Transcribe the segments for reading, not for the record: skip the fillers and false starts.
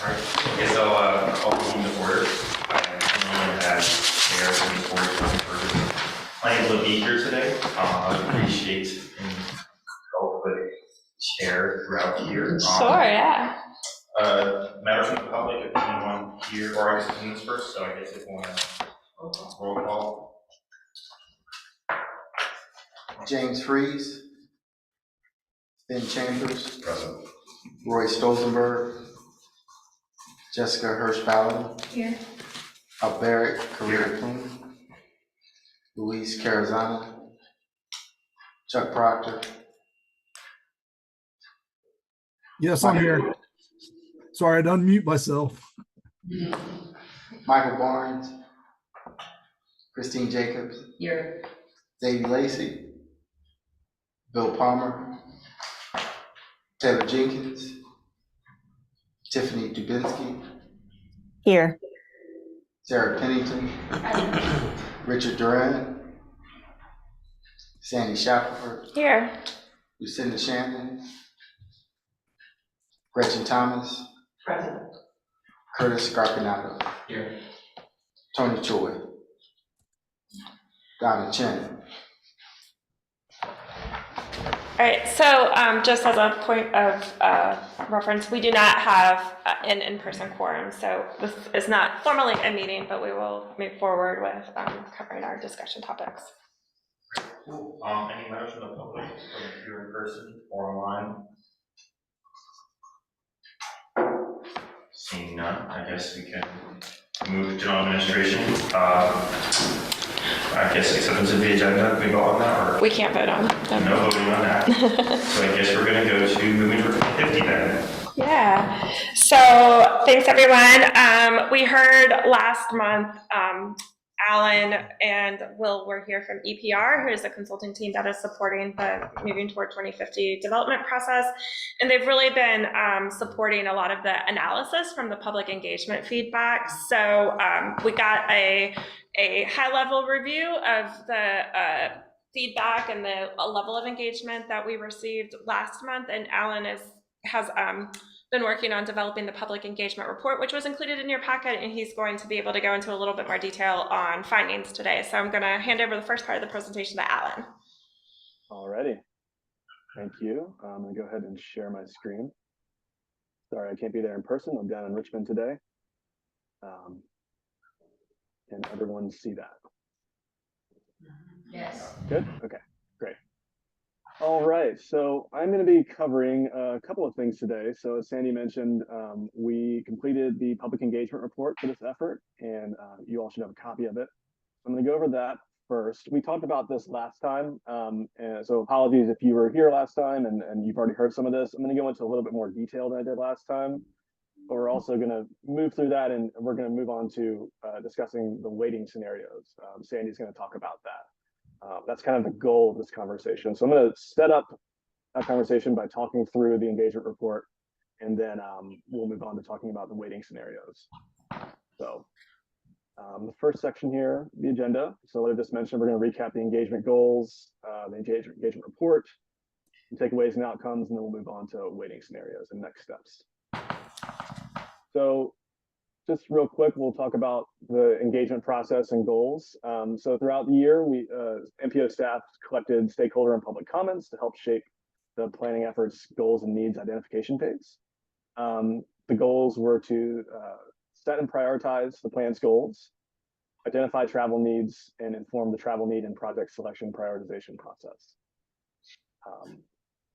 All right. Okay, so I'll begin the order. I as chair of the board for planning to be here today. I appreciate and help with chair throughout here. Sure, yeah. Matters from the public, if anyone here, or I guess in this first, so I guess if you want to roll call. James Freeze, Ben Chambers, Present. Roy Stolzenberg, Jessica Hirsch-Fallon, Here. Alberic Correa-Plume, Luis Carazana, Chuck Proctor. Yes, I'm here. Sorry, I'd unmute myself. Michael Barnes, Christine Jacobs, Here. Davey Lacey, Bill Palmer, Taylor Jenkins, Tiffany Dubinsky, Here. Sarah Pennington, Richard Duran, Sandy Shackelford, Here. Lucinda Shannon, Gretchen Thomas, Present. Curtis Scarpinato, Here. Tony Choi, Donna Chen. All right, so just as a point of reference, we do not have an in-person quorum, so this is not formally a meeting, but we will move forward with covering our discussion topics. Cool. Any members from the public, whether here in person or online? Seeing none, I guess we can move to general administration. I guess acceptance of the agenda, we vote on that, or? We can't vote on them. No voting on that. So I guess we're gonna go to moving to 50 then. Yeah, so thanks everyone. We heard last month, Alan and Will were here from EPR, who is the consulting team that is supporting the moving toward 2050 development process. And they've really been supporting a lot of the analysis from the public engagement feedback. So we got a high-level review of the feedback and the level of engagement that we received last month. And Alan has been working on developing the public engagement report, which was included in your packet, and he's going to be able to go into a little bit more detail on findings today. So I'm going to hand over the first part of the presentation to Alan. Alrighty, thank you. I'm going to go ahead and share my screen. Sorry, I can't be there in person. I'm down in Richmond today. Can everyone see that? Yes. Good? Okay, great. All right, so I'm going to be covering a couple of things today. So as Sandy mentioned, we completed the public engagement report for this effort, and you all should have a copy of it. I'm going to go over that first. We talked about this last time, and so apologies if you were here last time and you've already heard some of this. I'm going to go into a little bit more detail than I did last time, but we're also going to move through that, and we're going to move on to discussing the weighting scenarios. Sandy's going to talk about that. That's kind of the goal of this conversation. So I'm going to set up that conversation by talking through the engagement report, and then we'll move on to talking about the weighting scenarios. So the first section here, the agenda. So what I just mentioned, we're going to recap the engagement goals, the engagement report, the takeaways and outcomes, and then we'll move on to weighting scenarios and next steps. So just real quick, we'll talk about the engagement process and goals. So throughout the year, we MPO staff collected stakeholder and public comments to help shape the planning efforts, goals, and needs identification phase. The goals were to set and prioritize the plan's goals, identify travel needs, and inform the travel need and project selection prioritization process.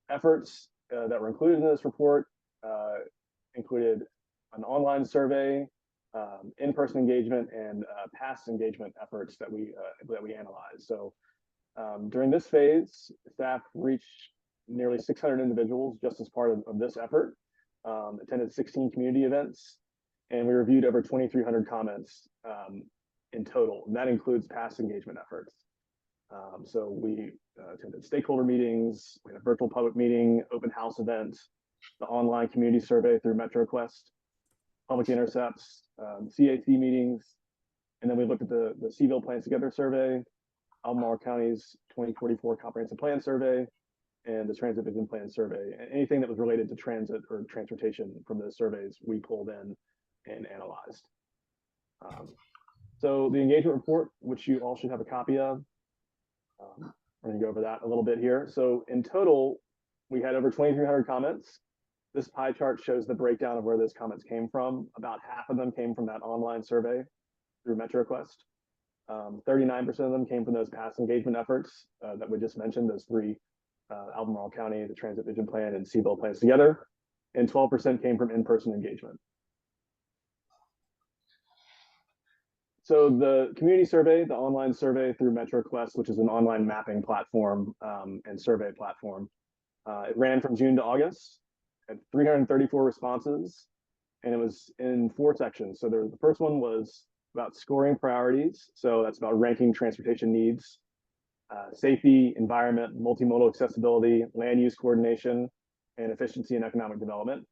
Efforts that were included in this report included an online survey, in-person engagement, and past engagement efforts that we analyzed. So during this phase, staff reached nearly 600 individuals just as part of this effort, attended 16 community events, and we reviewed over 2,300 comments in total, and that includes past engagement efforts. So we attended stakeholder meetings, we had a virtual public meeting, open house event, the online community survey through MetroQuest, public intercepts, CAC meetings, and then we looked at the Seville Plans Together survey, Albemarle County's 2044 Comprehensive Plan survey, and the Transit Vision Plan survey. Anything that was related to transit or transportation from those surveys, we pulled in and analyzed. So the engagement report, which you all should have a copy of, we're going to go over that a little bit here. So in total, we had over 2,300 comments. This pie chart shows the breakdown of where those comments came from. About half of them came from that online survey through MetroQuest. 39% of them came from those past engagement efforts that we just mentioned, those three, Albemarle County, the Transit Vision Plan, and Seaville plans together. And 12% came from in-person engagement. So the community survey, the online survey through MetroQuest, which is an online mapping platform and survey platform, it ran from June to August at 334 responses, and it was in 4 sections. So the first one was about scoring priorities. So that's about ranking transportation needs, safety, environment, multimodal accessibility, land use coordination, and efficiency and economic development.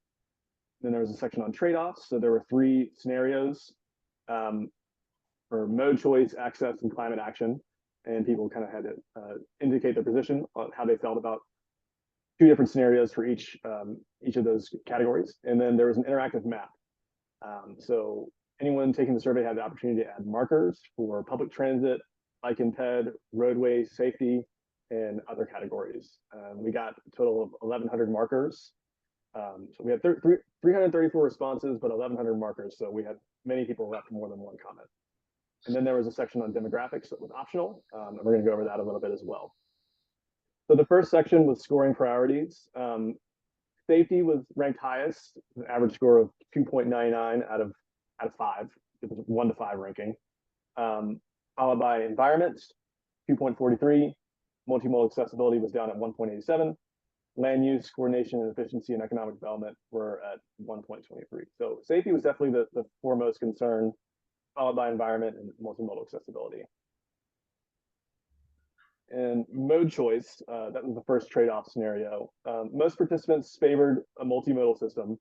Then there was a section on trade-offs. So there were 3 scenarios for mode choice, access, and climate action. And people kind of had to indicate their position on how they felt about 2 different scenarios for each of those categories. And then there was an interactive map. So anyone taking the survey had the opportunity to add markers for public transit, bike and ped, roadway safety, and other categories. We got a total of 1,100 markers. So we had 334 responses, but 1,100 markers. So we had many people left more than 1 comment. And then there was a section on demographics that was optional. And we're going to go over that a little bit as well. So the first section was scoring priorities. Safety was ranked highest, an average score of 2.99 out of 5. It was 1 to 5 ranking. Followed by environment, 2.43. Multimodal accessibility was down at 1.87. Land use, coordination, and efficiency and economic development were at 1.23. So safety was definitely the foremost concern, followed by environment and multimodal accessibility. And mode choice, that was the first trade-off scenario. Most participants favored a multimodal system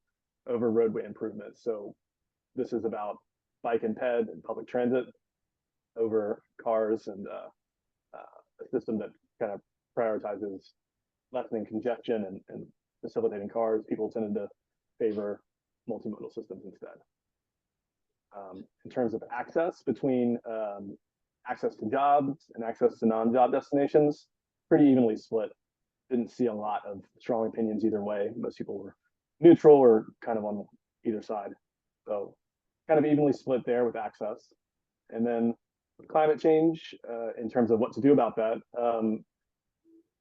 over roadway improvements. So this is about bike and ped and public transit over cars, and a system that kind of prioritizes lessening congestion and facilitating cars. People tended to favor multimodal systems instead. In terms of access between access to jobs and access to non-job destinations, pretty evenly split. Didn't see a lot of strong opinions either way. Most people were neutral or kind of on either side. So kind of evenly split there with access. And then with climate change, in terms of what to do about that,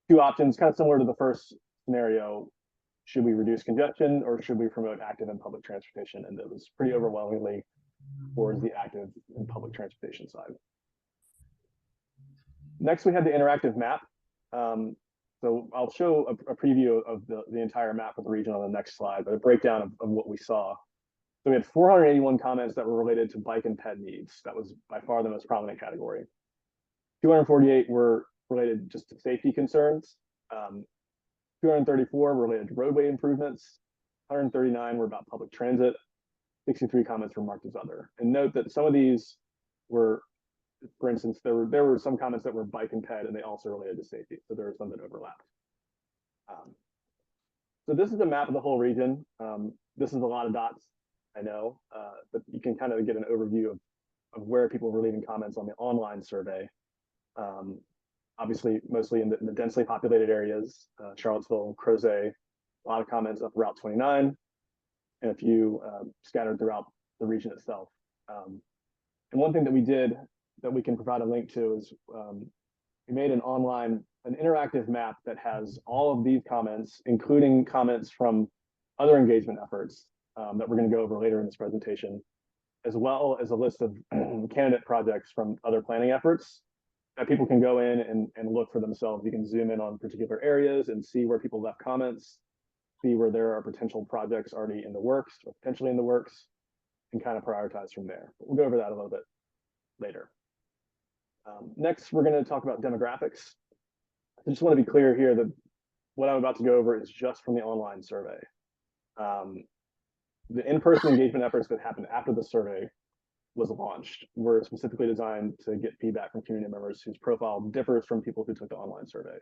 2 options, kind of similar to the first scenario. Should we reduce congestion or should we promote active and public transportation? And it was pretty overwhelmingly towards the active and public transportation side. Next, we had the interactive map. So I'll show a preview of the entire map of the region on the next slide, but a breakdown of what we saw. So we had 481 comments that were related to bike and ped needs. That was by far the most prominent category. 248 were related just to safety concerns. 234 were related to roadway improvements. 139 were about public transit. 63 comments were marked as other. And note that some of these were, for instance, there were some comments that were bike and ped, and they also related to safety. So there were some that overlapped. So this is a map of the whole region. This is a lot of dots, I know, but you can kind of get an overview of where people were leaving comments on the online survey. Obviously, mostly in the densely populated areas, Charlottesville, Crozet, a lot of comments up Route 29, and a few scattered throughout the region itself. And one thing that we did that we can provide a link to is we made an interactive map that has all of these comments, including comments from other engagement efforts that we're going to go over later in this presentation, as well as a list of candidate projects from other planning efforts that people can go in and look for themselves. You can zoom in on particular areas and see where people left comments, see where there are potential projects already in the works or potentially in the works, and kind of prioritize from there. But we'll go over that a little bit later. Next, we're going to talk about demographics. I just want to be clear here that what I'm about to go over is just from the online survey. The in-person engagement efforts that happened after the survey was launched were specifically designed to get feedback from community members whose profile differs from people who took the online survey.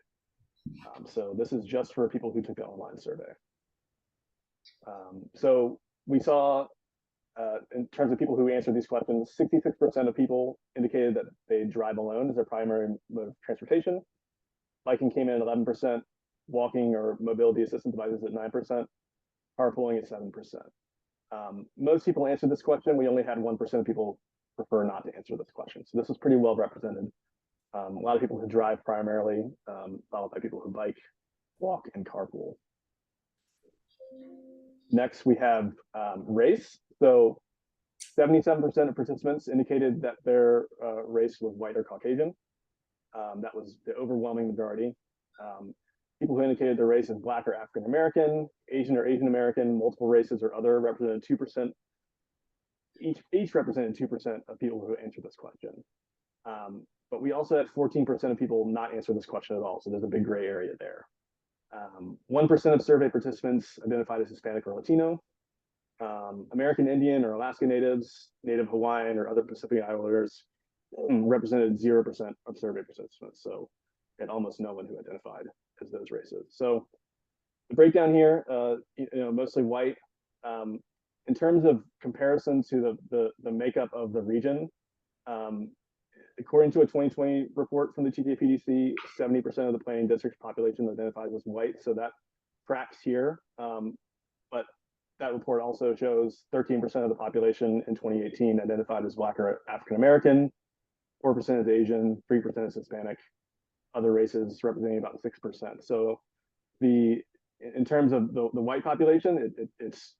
So this is just for people who took the online survey. So we saw, in terms of people who answered these questions, 66% of people indicated that they drive alone as their primary mode of transportation. Biking came in at 11%, walking or mobility assistant devices at 9%, carpooling at 7%. Most people answered this question. We only had 1% of people prefer not to answer this question. So this is pretty well represented. A lot of people who drive primarily, followed by people who bike, walk, and carpool. Next, we have race. So 77% of participants indicated that their race was white or Caucasian. That was the overwhelming majority. People who indicated their race is Black or African American, Asian or Asian American, multiple races or other represented 2%. Each represented 2% of people who answered this question. But we also had 14% of people not answer this question at all. So there's a big gray area there. 1% of survey participants identified as Hispanic or Latino. American Indian or Alaska Natives, Native Hawaiian or other Pacific Islanders represented 0% of survey participants. So we had almost no one who identified as those races. So the breakdown here, mostly white. In terms of comparison to the makeup of the region, according to a 2020 report from the TJPDC, 70% of the planning district's population identified as white. So that tracks here. But that report also shows 13% of the population in 2018 identified as Black or African American, 4% is Asian, 3% is Hispanic, other races representing about 6%. So in terms of the white population, it's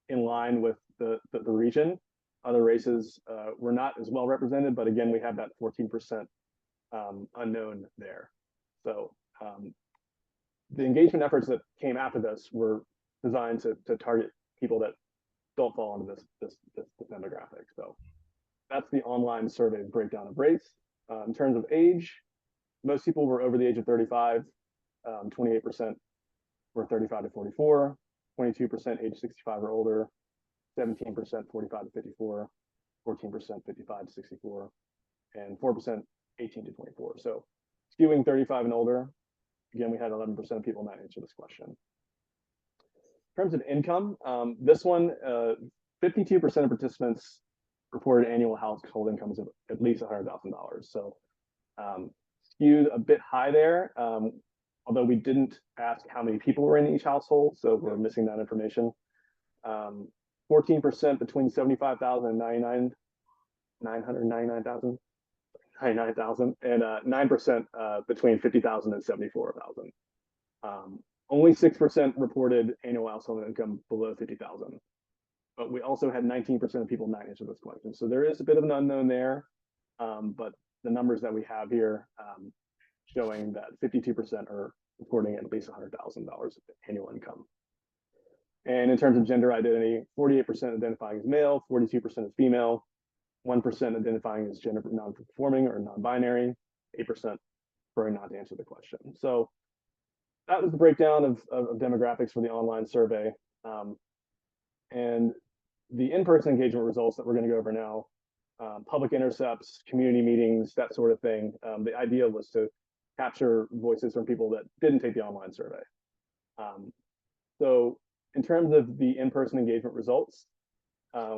in line with the region. Other races were not as well represented, but again, we have that 14% unknown there. So the engagement efforts that came after this were designed to target people that don't fall into this demographic. So that's the online survey breakdown of race. In terms of age, most people were over the age of 35, 28% were 35 to 44, 22% age 65 or older, 17% 45 to 54, 14% 55 to 64, and 4% 18 to 24. So skewing 35 and older, again, we had 11% of people not answer this question. In terms of income, this one, 52% of participants reported annual household incomes of at least $100,000. So skewed a bit high there, although we didn't ask how many people were in each household, so we're missing that information. 14% between 75,000 and 999,000, and 9% between 50,000 and 74,000. Only 6% reported annual household income below 50,000. But we also had 19% of people not answer this question. So there is a bit of an unknown there, but the numbers that we have here showing that 52% are reporting at least $100,000 annual income. And in terms of gender identity, 48% identifying as male, 42% as female, 1% identifying as gender non-conforming or non-binary, 8% preferring not to answer the question. So that was the breakdown of demographics for the online survey. And the in-person engagement results that we're going to go over now, public intercepts, community meetings, that sort of thing. The idea was to capture voices from people that didn't take the online survey. So in terms of the in-person engagement results,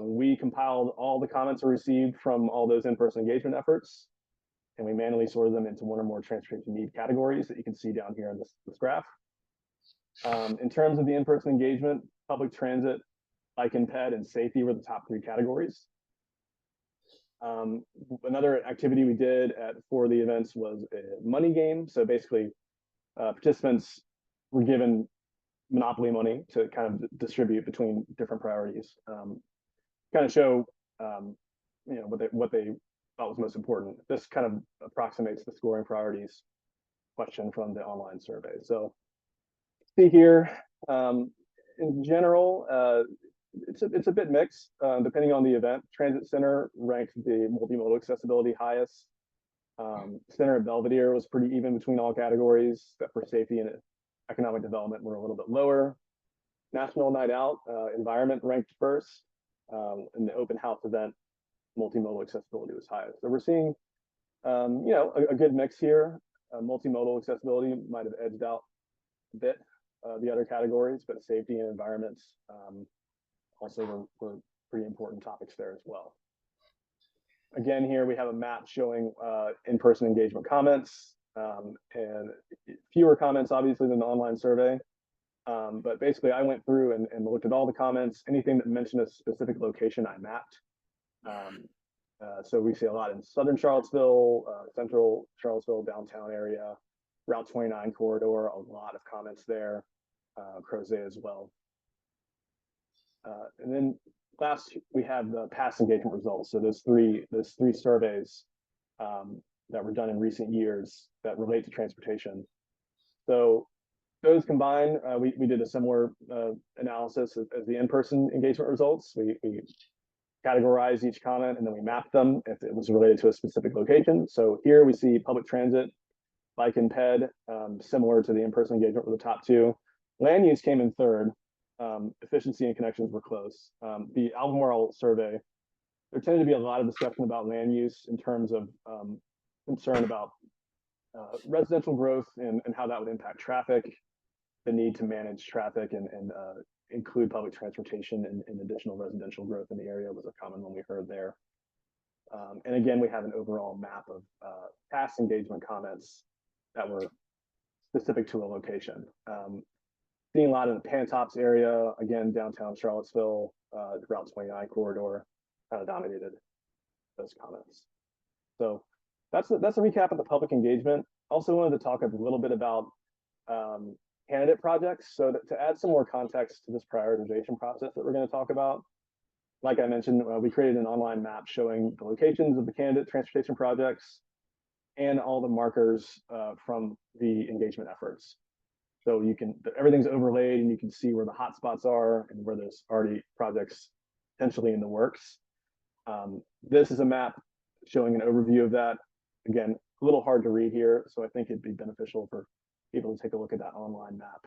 we compiled all the comments we received from all those in-person engagement efforts, and we manually sorted them into one or more transportation need categories that you can see down here in this graph. In terms of the in-person engagement, public transit, bike and ped, and safety were the top 3 categories. Another activity we did for the events was a money game. So basically, participants were given monopoly money to kind of distribute between different priorities, kind of show what they thought was most important. This kind of approximates the scoring priorities question from the online survey. So see here, in general, it's a bit mixed depending on the event. Transit Center ranked the multimodal accessibility highest. Center at Belvedere was pretty even between all categories, except for safety and economic development were a little bit lower. National Night Out, environment ranked first. In the open house event, multimodal accessibility was highest. So we're seeing, a good mix here. Multimodal accessibility might have edged out a bit the other categories, but safety and environments also were pretty important topics there as well. Again, here we have a map showing in-person engagement comments and fewer comments, obviously, than the online survey. But basically, I went through and looked at all the comments. Anything that mentioned a specific location, I mapped. So we see a lot in southern Charlottesville, central Charlottesville, downtown area, Route 29 corridor, a lot of comments there, Crozet as well. And then last, we have the past engagement results. So those three surveys that were done in recent years that relate to transportation. So those combined, we did a similar analysis as the in-person engagement results. We categorized each comment and then we mapped them if it was related to a specific location. So here we see public transit, bike and ped, similar to the in-person engagement were the top two. Land use came in third. Efficiency and connections were close. The Albemarle survey, there tended to be a lot of discussion about land use in terms of concern about residential growth and how that would impact traffic, the need to manage traffic and include public transportation and additional residential growth in the area was a common one we heard there. And again, we have an overall map of past engagement comments that were specific to a location. Seeing a lot in the Pantops area, again, downtown Charlottesville, Route 29 corridor, kind of dominated those comments. So that's a recap of the public engagement. Also wanted to talk a little bit about candidate projects. So to add some more context to this prioritization process that we're going to talk about, like I mentioned, we created an online map showing the locations of the candidate transportation projects and all the markers from the engagement efforts. So everything's overlaid and you can see where the hotspots are and where there's already projects potentially in the works. This is a map showing an overview of that. Again, a little hard to read here, so I think it'd be beneficial for people to take a look at that online map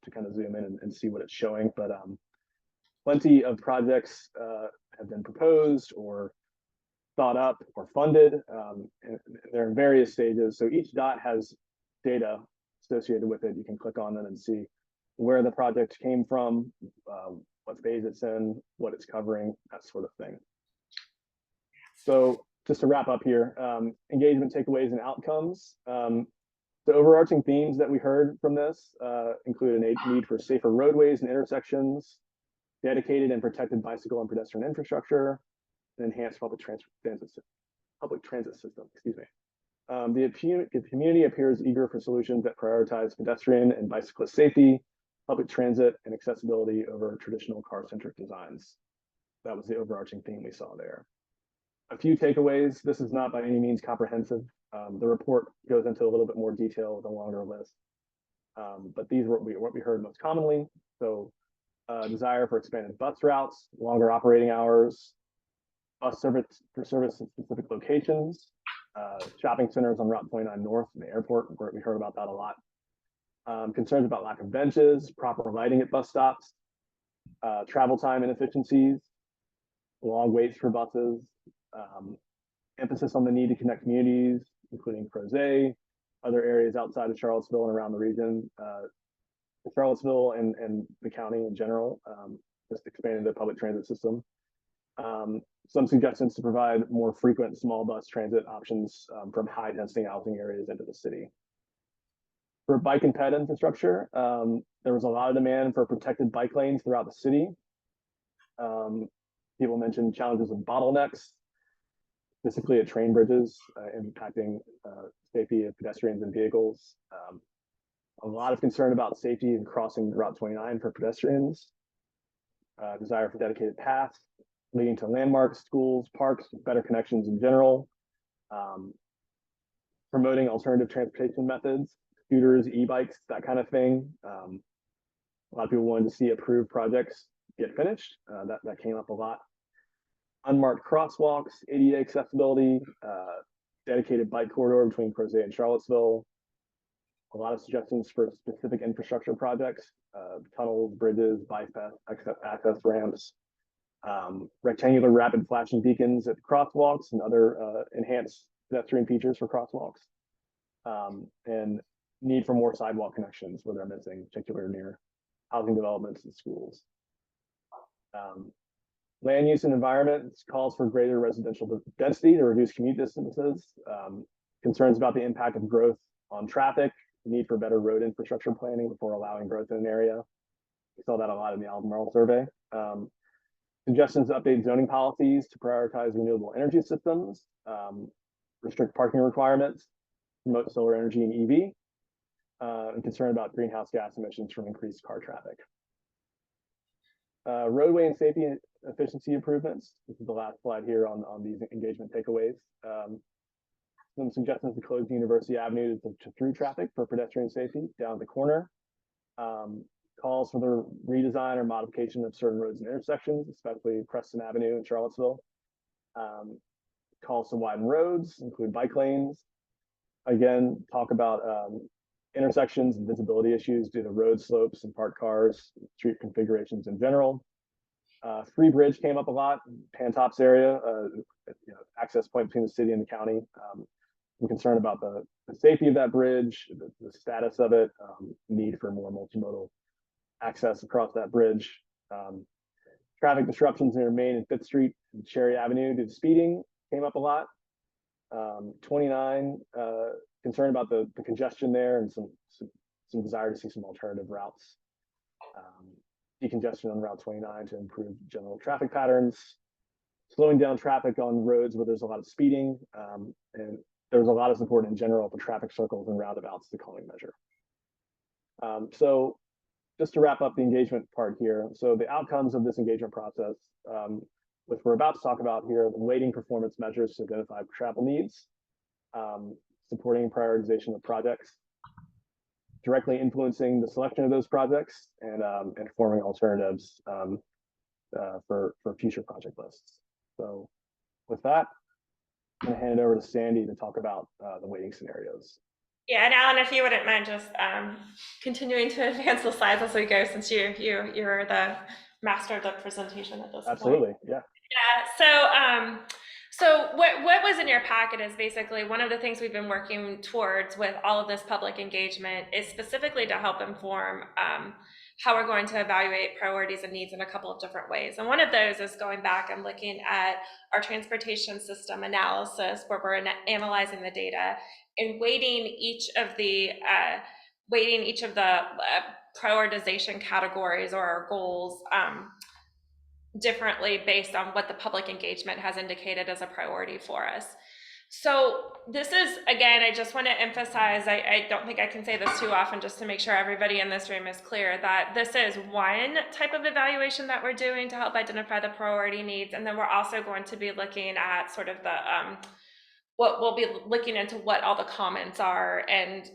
to kind of zoom in and see what it's showing. But plenty of projects have been proposed or thought up or funded. And they're in various stages. So each dot has data associated with it. You can click on them and see where the project came from, what phase it's in, what it's covering, that sort of thing. So just to wrap up here, engagement takeaways and outcomes. The overarching themes that we heard from this include a need for safer roadways and intersections, dedicated and protected bicycle and pedestrian infrastructure, and enhanced public transit system. Excuse me. The community appears eager for solutions that prioritize pedestrian and bicyclist safety, public transit, and accessibility over traditional car-centric designs. That was the overarching theme we saw there. A few takeaways. This is not by any means comprehensive. The report goes into a little bit more detail with a longer list. But these were what we heard most commonly. So desire for expanded bus routes, longer operating hours, bus service for service in specific locations, shopping centers on Route 29 North and the airport, where we heard about that a lot. Concerns about lack of benches, proper lighting at bus stops, travel time inefficiencies, long waits for buses, emphasis on the need to connect communities, including Crozet, other areas outside of Charlottesville and around the region, Charlottesville and the county in general, just expanding the public transit system. Some suggestions to provide more frequent small bus transit options from high density housing areas into the city. For bike and ped infrastructure, there was a lot of demand for protected bike lanes throughout the city. People mentioned challenges of bottlenecks, specifically at train bridges, impacting safety of pedestrians and vehicles. A lot of concern about safety in crossing Route 29 for pedestrians. Desire for dedicated paths leading to landmarks, schools, parks, better connections in general. Promoting alternative transportation methods, scooters, e-bikes, that kind of thing. A lot of people wanted to see approved projects get finished. That came up a lot. Unmarked crosswalks, ADA accessibility, dedicated bike corridor between Crozet and Charlottesville. A lot of suggestions for specific infrastructure projects, tunnels, bridges, bike path, access ramps, rectangular rapid flashing beacons at crosswalks and other enhanced pedestrian features for crosswalks. and need for more sidewalk connections where they're missing, particularly near housing developments and schools. Land use and environment calls for greater residential density to reduce commute distances, concerns about the impact of growth on traffic, need for better road infrastructure planning before allowing growth in an area. We saw that a lot in the Albemarle survey. Suggestions to update zoning policies to prioritize renewable energy systems, restrict parking requirements, promote solar energy and EV, and concern about greenhouse gas emissions from increased car traffic. Roadway and safety and efficiency improvements. This is the last slide here on these engagement takeaways. Some suggestions to close University Avenue to through traffic for pedestrian safety down the corner. Calls for the redesign or modification of certain roads and intersections, especially Preston Avenue in Charlottesville. Calls to widen roads, include bike lanes. Again, talk about intersections and visibility issues due to road slopes and parked cars, street configurations in general. Free Bridge came up a lot, Pantops area, access point between the city and the county. I'm concerned about the safety of that bridge, the status of it, need for more multimodal access across that bridge. Traffic disruptions near Main and 5th Street and Cherry Avenue due to speeding came up a lot. 29, concerned about the congestion there and some desire to see some alternative routes. Decongestion on Route 29 to improve general traffic patterns. Slowing down traffic on roads where there's a lot of speeding, and there was a lot of support in general for traffic circles and roundabouts, the calming measure. So just to wrap up the engagement part here, so the outcomes of this engagement process, which we're about to talk about here, the weighting performance measures to identify travel needs, supporting prioritization of projects, directly influencing the selection of those projects, and forming alternatives for future project lists. So with that, I'm gonna hand it over to Sandy to talk about the weighting scenarios. Yeah, and Alan, if you wouldn't mind just continuing to advance the slides as we go, since you're the master of the presentation at this point. Absolutely, yeah. Yeah, so what was in your packet is basically one of the things we've been working towards with all of this public engagement is specifically to help inform how we're going to evaluate priorities and needs in a couple of different ways. And one of those is going back and looking at our transportation system analysis, where we're analyzing the data and weighting each of the prioritization categories or our goals differently based on what the public engagement has indicated as a priority for us. So this is, again, I just want to emphasize, I don't think I can say this too often, just to make sure everybody in this room is clear that this is one type of evaluation that we're doing to help identify the priority needs. And then we're also going to be looking at sort of the, what we'll be looking into what all the comments are and,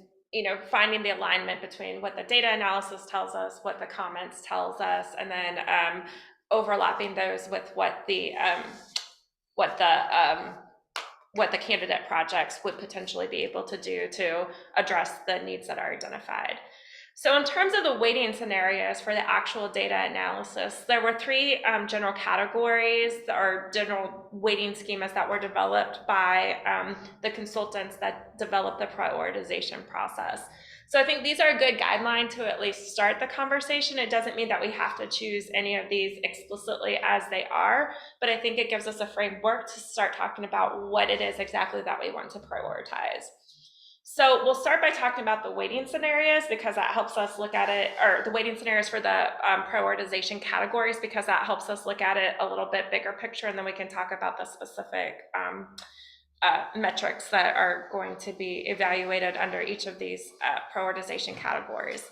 finding the alignment between what the data analysis tells us, what the comments tells us, and then overlapping those with what the candidate projects would potentially be able to do to address the needs that are identified. So in terms of the weighting scenarios for the actual data analysis, there were three general categories or general weighting schemas that were developed by the consultants that developed the prioritization process. So I think these are a good guideline to at least start the conversation. It doesn't mean that we have to choose any of these explicitly as they are, but I think it gives us a framework to start talking about what it is exactly that we want to prioritize. So we'll start by talking about the weighting scenarios, because that helps us look at it, or the weighting scenarios for the prioritization categories, because that helps us look at it a little bit bigger picture, and then we can talk about the specific metrics that are going to be evaluated under each of these prioritization categories.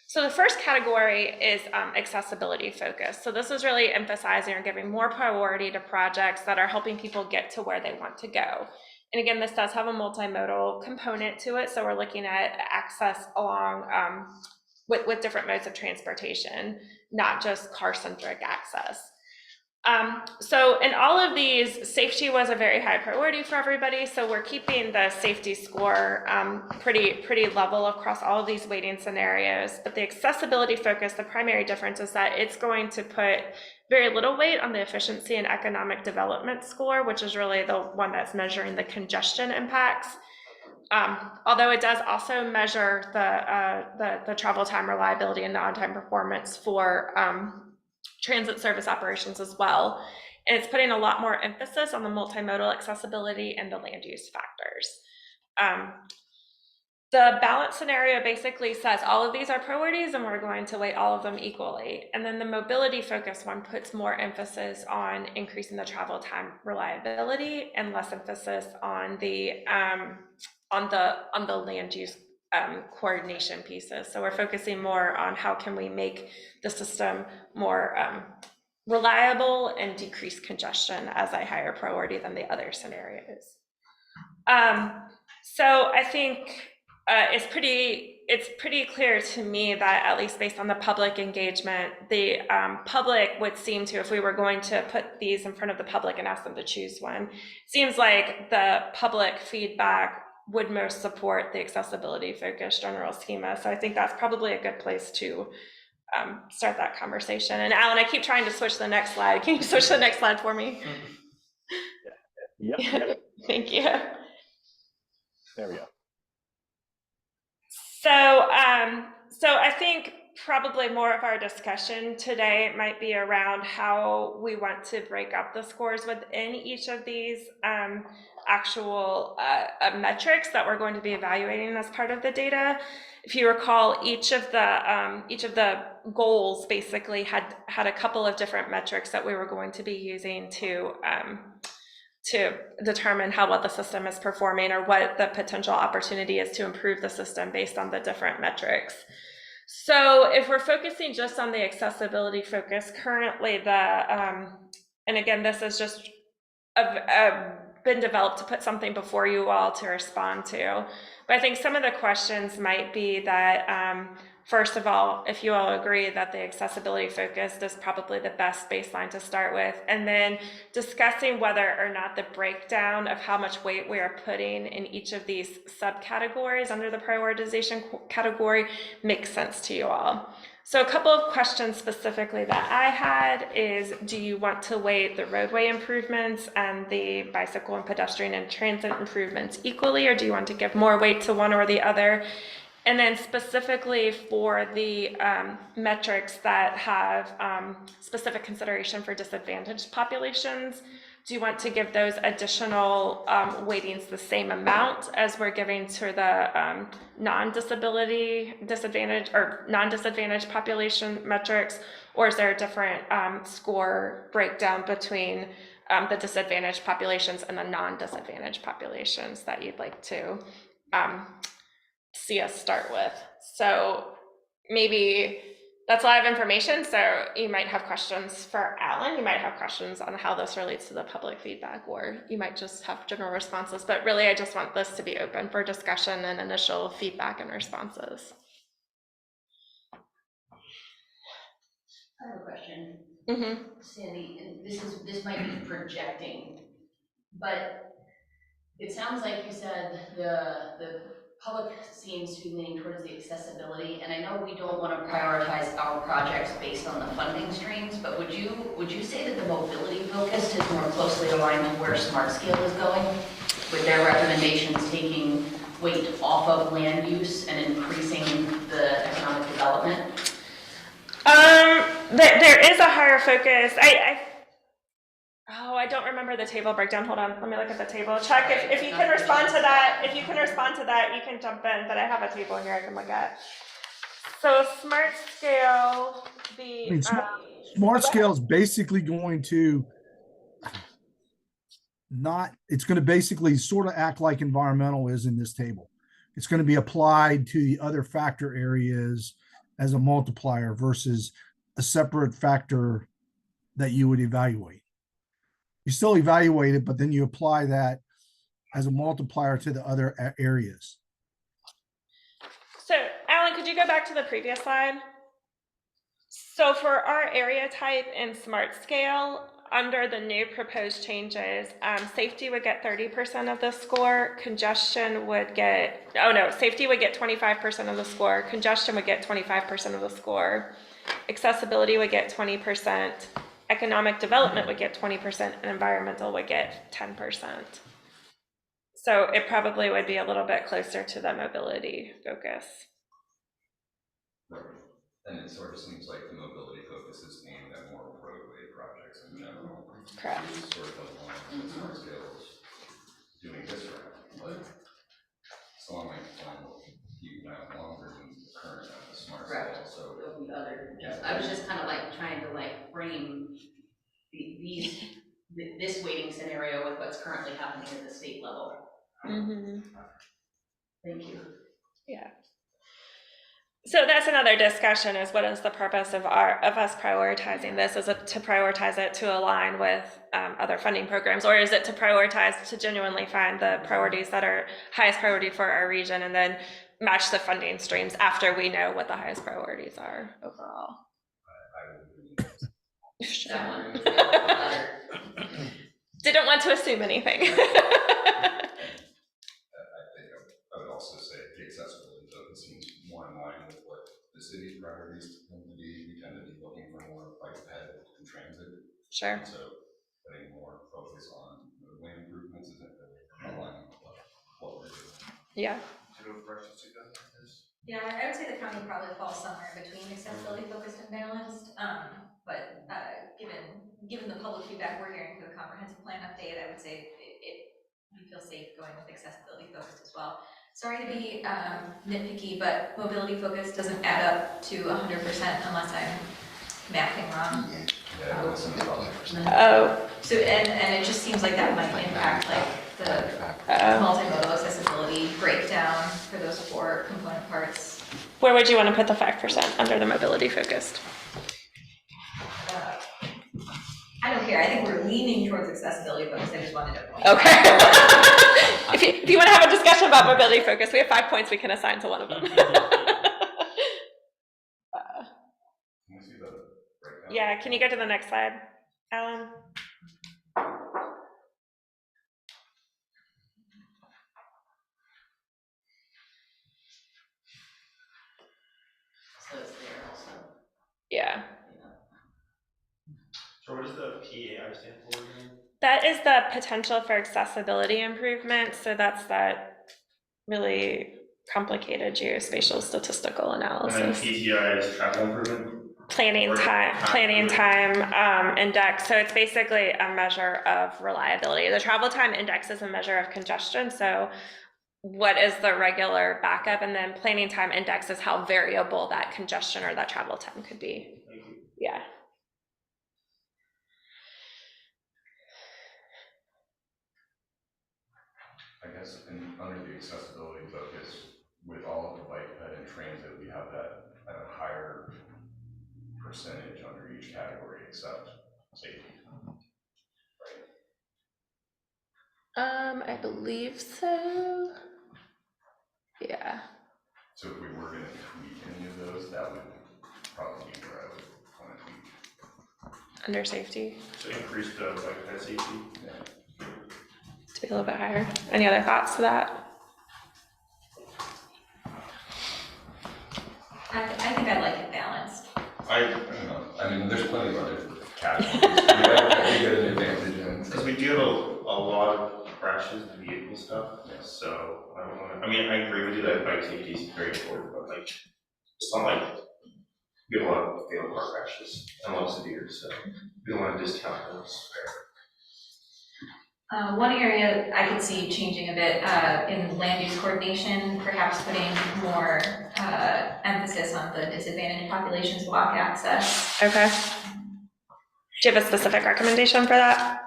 So the first category is accessibility focus. So this is really emphasizing or giving more priority to projects that are helping people get to where they want to go. And again, this does have a multimodal component to it. So we're looking at access along with different modes of transportation, not just car-centric access. So in all of these, safety was a very high priority for everybody. So we're keeping the safety score pretty level across all of these weighting scenarios. But the accessibility focus, the primary difference is that it's going to put very little weight on the efficiency and economic development score, which is really the one that's measuring the congestion impacts. although it does also measure the travel time reliability and the on-time performance for transit service operations as well. And it's putting a lot more emphasis on the multimodal accessibility and the land use factors. The balance scenario basically says all of these are priorities and we're going to weight all of them equally. And then the mobility focused one puts more emphasis on increasing the travel time reliability and less emphasis on the land use coordination pieces. So we're focusing more on how can we make the system more reliable and decrease congestion as a higher priority than the other scenarios. So I think it's pretty clear to me that, at least based on the public engagement, the public would seem to, if we were going to put these in front of the public and ask them to choose one, seems like the public feedback would most support the accessibility focused general schema. So I think that's probably a good place to start that conversation. And Alan, I keep trying to switch to the next slide. Can you switch to the next slide for me? Yep. Thank you. There we go. So I think probably more of our discussion today might be around how we want to break up the scores within each of these actual metrics that we're going to be evaluating as part of the data. If you recall, each of the goals basically had a couple of different metrics that we were going to be using to determine how well the system is performing or what the potential opportunity is to improve the system based on the different metrics. So if we're focusing just on the accessibility focus, currently and again, this is just been developed to put something before you all to respond to. But I think some of the questions might be that, first of all, if you all agree that the accessibility focused is probably the best baseline to start with, and then discussing whether or not the breakdown of how much weight we are putting in each of these subcategories under the prioritization category makes sense to you all. So a couple of questions specifically that I had is, do you want to weight the roadway improvements and the bicycle and pedestrian and transit improvements equally, or do you want to give more weight to one or the other? And then specifically for the metrics that have specific consideration for disadvantaged populations, do you want to give those additional weightings the same amount as we're giving to the non-disadvantaged population metrics, or is there a different score breakdown between the disadvantaged populations and the non-disadvantaged populations that you'd like to see us start with? So maybe that's a lot of information. So you might have questions for Alan, you might have questions on how this relates to the public feedback, or you might just have general responses. But really, I just want this to be open for discussion and initial feedback and responses. I have a question. Mm-hmm. Sandy, and this might be projecting, but it sounds like you said the public seems to be leaning towards the accessibility, and I know we don't want to prioritize our projects based on the funding streams, but would you say that the mobility focus is more closely aligned to where Smart Scale is going, with their recommendations taking weight off of land use and increasing the economic development? There is a higher focus. I don't remember the table breakdown. Hold on, let me look at the table. Chuck, if you can respond to that, you can jump in, but I have a table here I can look at. So Smart Scale, Smart Scale is basically going to it's going to basically sort of act like environmental is in this table. It's going to be applied to the other factor areas as a multiplier versus a separate factor that you would evaluate. You still evaluate it, but then you apply that as a multiplier to the other areas. So Alan, could you go back to the previous slide? So for our area type in Smart Scale, under the new proposed changes, safety would get 30% of the score, congestion would get, safety would get 25% of the score, congestion would get 25% of the score, accessibility would get 20%, economic development would get 20%, and environmental would get 10%. So it probably would be a little bit closer to the mobility focus. Right. And it sort of seems like the mobility focus is aimed at more roadway projects in general. Correct. It's sort of along with smart scales doing this route, but Salon will keep that longer than the current smart scale. So There'll be other, I was just kind of like trying to like frame this waiting scenario with what's currently happening at the state level. Mm-hmm. Thank you. Yeah. So that's another discussion, is what is the purpose of us prioritizing this? Is it to prioritize it to align with other funding programs, or is it to prioritize to genuinely find the priorities that are highest priority for our region and then match the funding streams after we know what the highest priorities are overall? Sure. Didn't want to assume anything. I think I would also say the accessibility focus seems more in line with what the city's priorities tend to be. We tend to be looking for more bike ped and transit. Sure. And so putting more focus on roadway improvements isn't really aligning with what we're doing. Yeah. Yeah, I would say the county probably falls somewhere between accessibility focused and balanced. But given the public feedback we're hearing for the comprehensive plan update, I would say we feel safe going with accessibility focused as well. Sorry to be nitpicky, but mobility focused doesn't add up to 100% unless I'm mapping wrong. Yeah, it wasn't about Oh. So and it just seems like that might impact like the multimodal accessibility breakdown for those 4 component parts. Where would you want to put the 5% under the mobility focused? I don't care. I think we're leaning towards accessibility focus. I just wanted to point. Okay. if you want to have a discussion about mobility focus, we have 5 points we can assign to one of them. Can we see the breakdown? Yeah, can you go to the next slide, Alan? So it's there also. Yeah. So what does the PAI stand for again? That is the potential for accessibility improvement. So that's that really complicated geospatial statistical And then analysis. PTI is travel improvement? Planning time index. So it's basically a measure of reliability. The travel time index is a measure of congestion. So what is the regular backup? And then planning time index is how variable that congestion or that travel time could be. Yeah. I guess under the accessibility focus, with all of the bike ped and transit, we have that at a higher percentage under each category except safety. I believe so. Yeah. So if we were going to tweak any of those, that would probably be where I would want to tweak. Under safety. So increase the bike ped safety? Yeah. To be a little bit higher. Any other thoughts to that? I think I like it balanced. I don't know. I mean, there's plenty of other categories. We get an advantage in. Because we do have a lot of crashes and vehicle stuff, so I don't want to, I mean, I agree with you that bike safety is very important, but like, it's not like we have a lot of fatal car crashes and lots of severe, so we don't want to discount those. One area I could see changing a bit in land use coordination, perhaps putting more emphasis on the disadvantaged populations walk access. Okay. Do you have a specific recommendation for that?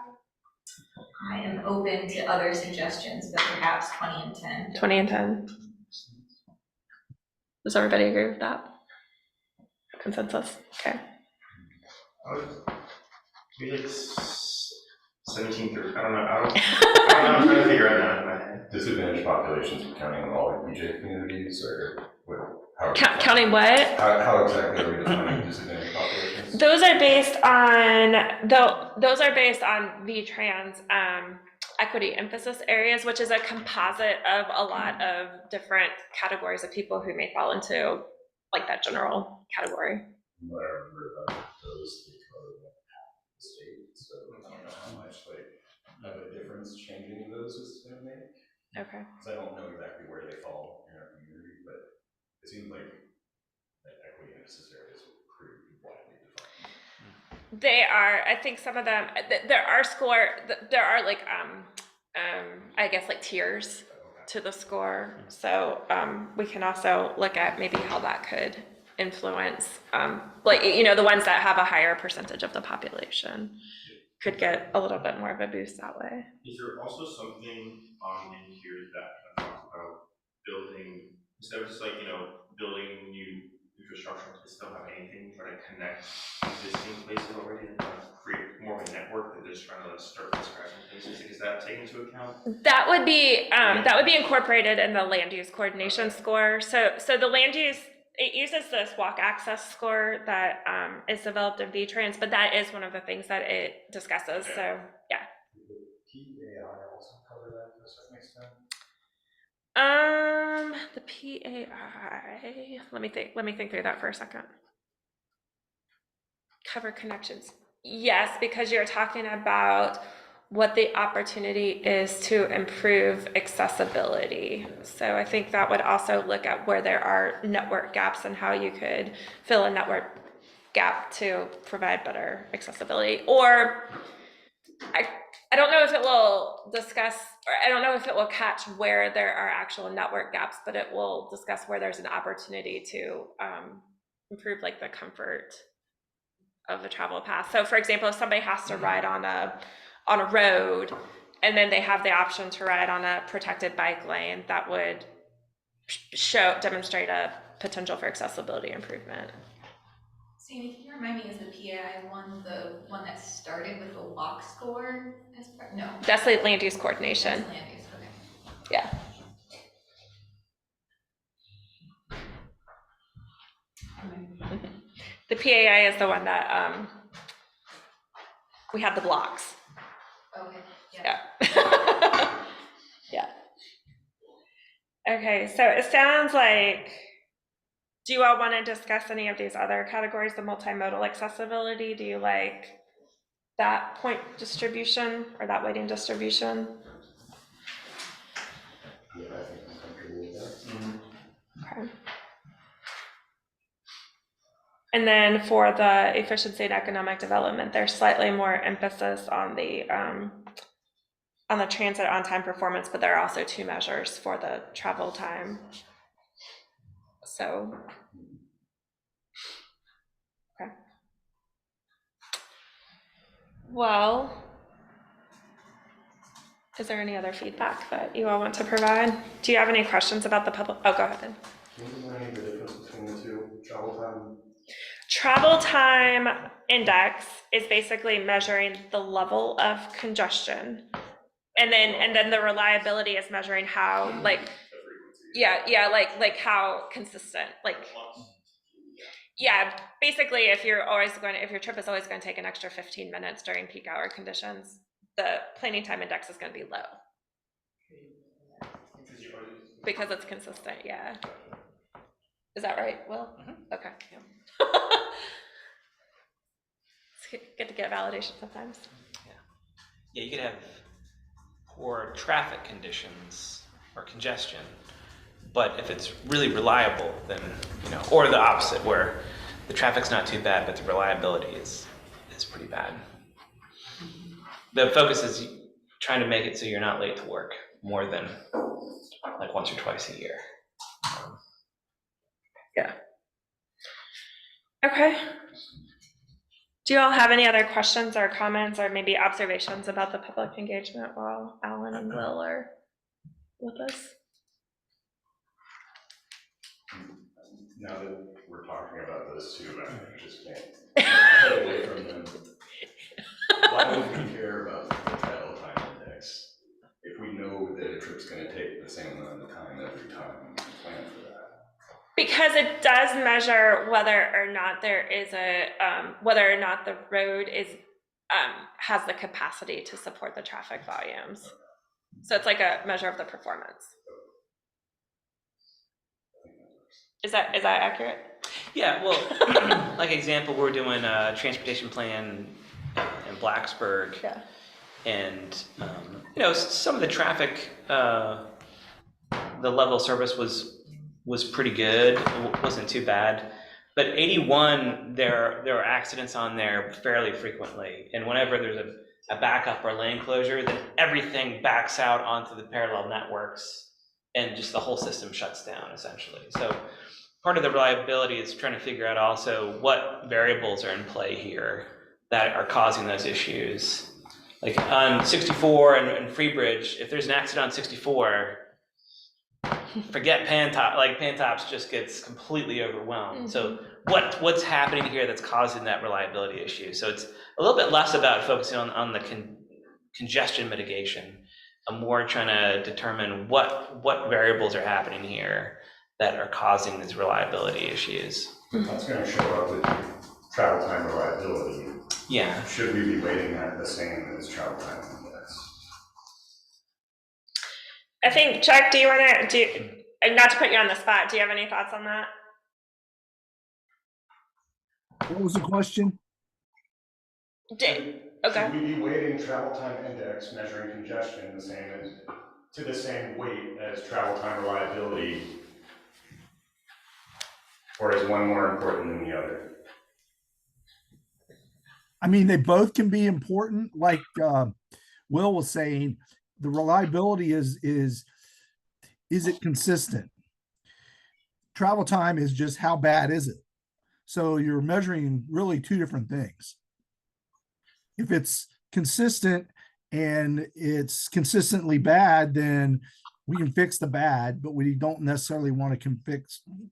I am open to other suggestions, but perhaps 20 and 10. 20 and 10. Does everybody agree with that? Consensus? Okay. I would be like 17 through, I don't know, I'm trying to figure it out in my head. Disadvantaged populations counting all like PJ communities or what? How Counting what? How exactly are we defining disadvantaged populations? Those are based on VTrans equity emphasis areas, which is a composite of a lot of different categories of people who may fall into like that general category. What I remember about those, they cover the state, so I don't know how much like of a difference changing those is going to make. Okay. Because I don't know exactly where they fall in our community, but it seems like that equity and necessary is pretty widely defined. They are, I think some of them, there are like, I guess like tiers to the score. So we can also look at maybe how that could influence, like, the ones that have a higher percentage of the population could get a little bit more of a boost that way. Is there also something in here that talks about building, instead of just like, building new infrastructure to still have anything, try to connect existing places already and kind of create more of a network that they're just trying to like start from scratch in places? Like, is that taken into account? That would be incorporated in the land use coordination score. So the land use, it uses this walk access score that is developed in V-Trans, but that is one of the things that it discusses. Okay. So yeah. PAI also cover that to a certain extent? The PAI, let me think through that for a second. Cover connections. Yes, because you're talking about what the opportunity is to improve accessibility. So I think that would also look at where there are network gaps and how you could fill a network gap to provide better accessibility. Or I don't know if it will discuss, or I don't know if it will catch where there are actual network gaps, but it will discuss where there's an opportunity to improve like the comfort of the travel path. So for example, if somebody has to ride on a road and then they have the option to ride on a protected bike lane, that would demonstrate a potential for accessibility improvement. Sandy, can you remind me, is the PAI one the one that started with the walk score as part? No. That's like land use coordination. That's land use, okay. Yeah. The PAI is the one that we have the blocks. Okay, yeah. Yeah. Yeah. Okay, so it sounds like, do you all want to discuss any of these other categories, the multimodal accessibility? Do you like that point distribution or that weighting distribution? Yeah, I think I'm comfortable with that. Okay. And then for the efficiency and economic development, there's slightly more emphasis on the transit on-time performance, but there are also 2 measures for the travel time. So, okay. Well, is there any other feedback that you all want to provide? Do you have any questions about the public? Oh, go ahead. Can you explain the difference between the two, travel time? Travel time index is basically measuring the level of congestion. And then the reliability is measuring how, like, like how consistent, like, yeah, basically if your trip is always going to take an extra 15 minutes during peak hour conditions, the planning time index is going to be low. Because it's consistent, yeah. Is that right, Will? Mm-hmm. Okay. Yeah. It's good to get validation sometimes. Yeah, you could have poor traffic conditions or congestion, but if it's really reliable, then, or the opposite, where the traffic's not too bad, but the reliability is pretty bad. The focus is trying to make it so you're not late to work more than like once or twice a year. Yeah. Okay. Do you all have any other questions or comments or maybe observations about the public engagement while Alan and Will are with us? Now that we're talking about this too, I just can't get away from them. Why would we care about the travel time index if we know that a trip's going to take the same amount of time every time we plan for that? Because it does measure whether or not there is whether or not the road is has the capacity to support the traffic volumes. So it's like a measure of the performance. Is that accurate? Yeah, well, like example, we're doing a transportation plan in Blacksburg. Yeah. And, some of the traffic the level of service was pretty good. It wasn't too bad. But 81, there are accidents on there fairly frequently. And whenever there's a backup or lane closure, then everything backs out onto the parallel networks and just the whole system shuts down essentially. So part of the reliability is trying to figure out also what variables are in play here that are causing those issues. Like on 64 and Freebridge, if there's an accident on 64, forget Pantop, like Pantops just gets completely overwhelmed. So what's happening here that's causing that reliability issue? So it's a little bit less about focusing on the congestion mitigation, and more trying to determine what variables are happening here that are causing these reliability issues. That's going to show up with travel time reliability. Yeah. Should we be weighting that the same as travel time index? I think, Chuck, do you want to, not to put you on the spot, do you have any thoughts on that? What was the question? Okay. Should we be weighting travel time index measuring congestion to the same weight as travel time reliability? Or is one more important than the other? I mean, they both can be important. Like Will was saying, the reliability is it consistent? Travel time is just how bad is it? So you're measuring really two different things. If it's consistent and it's consistently bad, then we can fix the bad, but we don't necessarily want to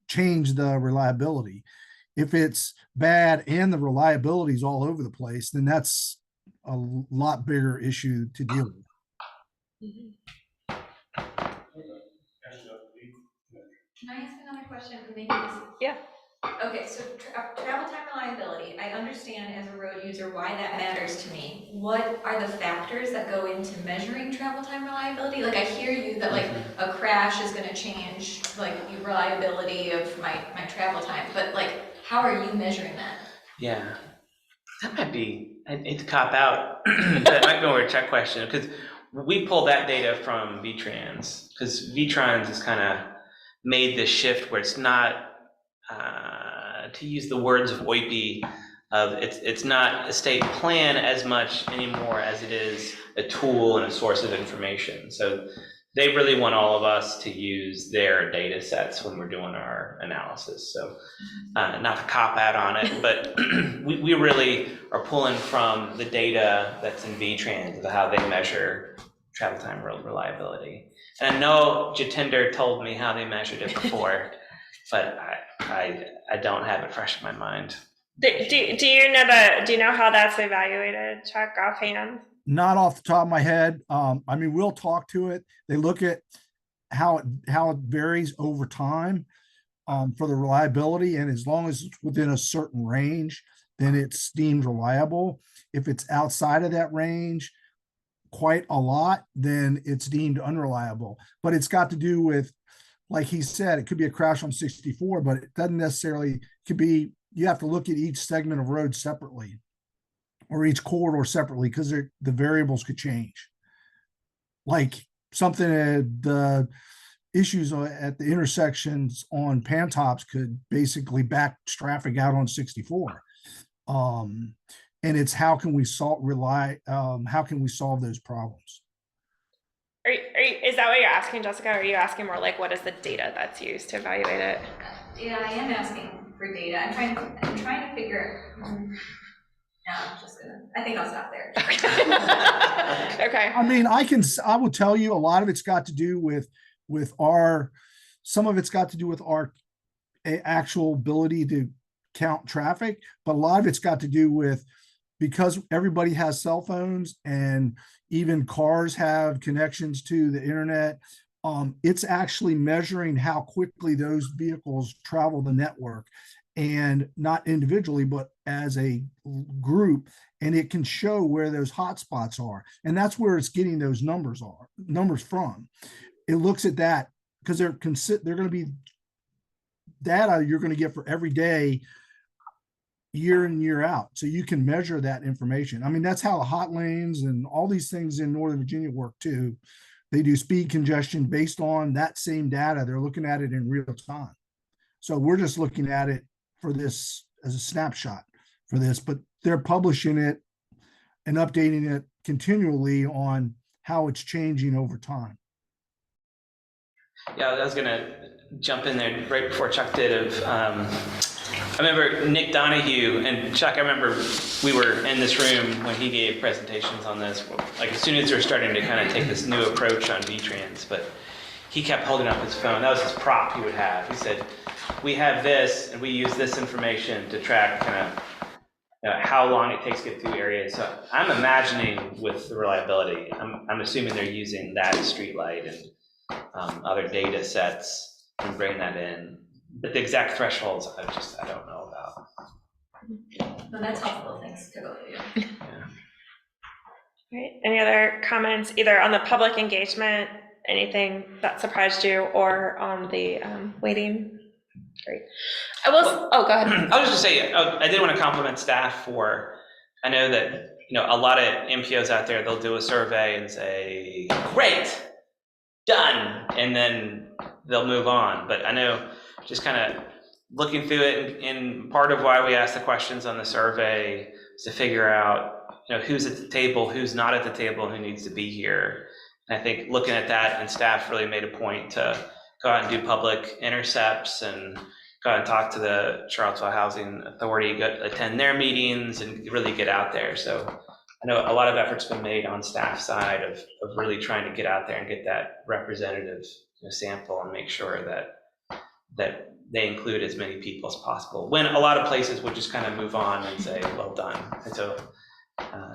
change the reliability. If it's bad and the reliability is all over the place, then that's a lot bigger issue to deal with. Can I ask another question? Maybe this. Yeah. Okay, so travel time reliability, I understand as a road user why that matters to me. What are the factors that go into measuring travel time reliability? Like I hear you that like a crash is going to change like the reliability of my travel time, but like how are you measuring that? Yeah, that might be, I hate to cop out, that might be more a check question, because we pull that data from VTrans, because VTrans has kind of made this shift where it's not, to use the words of OIPI, it's not a state plan as much anymore as it is a tool and a source of information. So they really want all of us to use their data sets when we're doing our analysis. So not to cop out on it, but we really are pulling from the data that's in VTrans of how they measure travel time reliability. And I know Jatinder told me how they measured it before, but I don't have it fresh in my mind. Do you know how that's evaluated, Chuck, offhand? Not off the top of my head. I mean, we'll talk to it. They look at how it varies over time for the reliability, and as long as it's within a certain range, then it's deemed reliable. If it's outside of that range quite a lot, then it's deemed unreliable. But it's got to do with, like he said, it could be a crash on 64, but it doesn't necessarily, it could be, you have to look at each segment of road separately or each corridor separately, because the variables could change. Like something the issues at the intersections on Pantops could basically back traffic out on 64. And it's how can we solve those problems? Is that what you're asking, Jessica? Or are you asking more like what is the data that's used to evaluate it? Yeah, I am asking for data. I'm trying to figure. I think I'll stop there. Okay. I mean, I will tell you a lot of it's got to do with some of it's got to do with our actual ability to count traffic, but a lot of it's got to do with, because everybody has cell phones and even cars have connections to the internet, it's actually measuring how quickly those vehicles travel the network, and not individually, but as a group, and it can show where those hotspots are. And that's where it's getting those numbers from. It looks at that because they're going to be data you're going to get for every day, year in, year out. So you can measure that information. I mean, that's how the hot lanes and all these things in Northern Virginia work too. They do speed congestion based on that same data. They're looking at it in real time. So we're just looking at it for this as a snapshot for this, but they're publishing it and updating it continually on how it's changing over time. Yeah, I was gonna jump in there right before Chuck did I remember Nick Donahue, and Chuck, I remember we were in this room when he gave presentations on this, like as soon as they were starting to kind of take this new approach on VTrans, but he kept holding up his phone. That was his prop he would have. He said, we have this, and we use this information to track kind of how long it takes to get through areas. So I'm imagining with the reliability, I'm assuming they're using that streetlight and other data sets and bring that in. But the exact thresholds, I don't know about. No, that's helpful, thanks to both of you. Yeah. Right. Any other comments either on the public engagement, anything that surprised you, or on the waiting? Great. Go ahead. I was just saying, I did want to compliment staff for, I know that, a lot of MPOs out there, they'll do a survey and say, great, done, and then they'll move on. But I know just kind of looking through it, and part of why we asked the questions on the survey is to figure out, who's at the table, who's not at the table, who needs to be here. And I think looking at that, and staff really made a point to go out and do public intercepts and go out and talk to the Charlottesville Housing Authority, attend their meetings, and really get out there. So I know a lot of effort's been made on staff side of really trying to get out there and get that representative sample and make sure that they include as many people as possible, when a lot of places would just kind of move on and say, well done. And so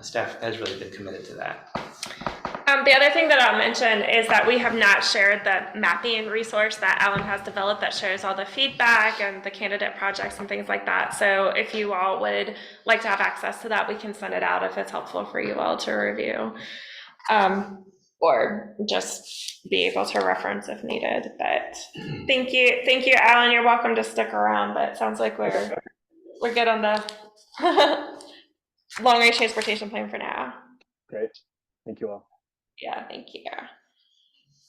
staff has really been committed to that. The other thing that I'll mention is that we have not shared the mapping resource that Alan has developed that shows all the feedback and the candidate projects and things like that. So if you all would like to have access to that, we can send it out if it's helpful for you all to review. Or just be able to reference if needed. But thank you, Alan. You're welcome to stick around, but it sounds like we're good on the long-range transportation plan for now. Great, thank you all. Yeah, thank you.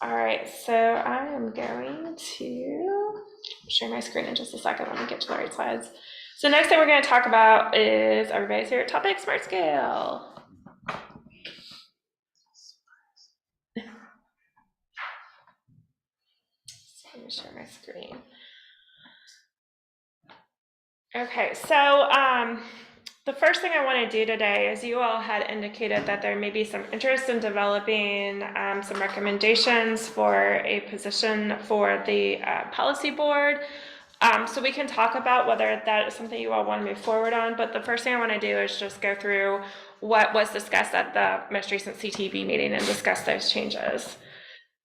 All right, so I am going to share my screen in just a second. Let me get to the right slides. So next thing we're going to talk about is everybody's favorite topic, smart scale. Let me share my screen. Okay, so the first thing I want to do today is, you all had indicated that there may be some interest in developing some recommendations for a position for the policy board. So we can talk about whether that is something you all want to move forward on, but the first thing I want to do is just go through what was discussed at the most recent CTB meeting and discuss those changes.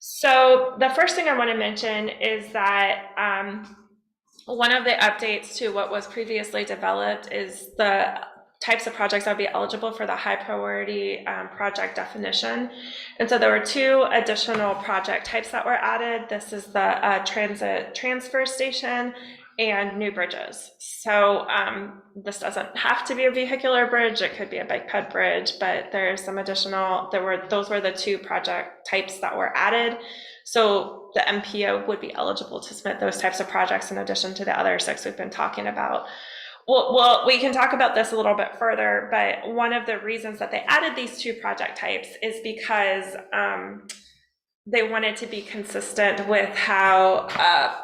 So the first thing I want to mention is that one of the updates to what was previously developed is the types of projects that would be eligible for the high priority project definition. And so there were two additional project types that were added. This is the transit transfer station and new bridges. So this doesn't have to be a vehicular bridge, it could be a bike ped bridge, but there's some additional, those were the two project types that were added. So the MPO would be eligible to submit those types of projects in addition to the other 6 we've been talking about. Well, we can talk about this a little bit further, but one of the reasons that they added these two project types is because they wanted to be consistent with how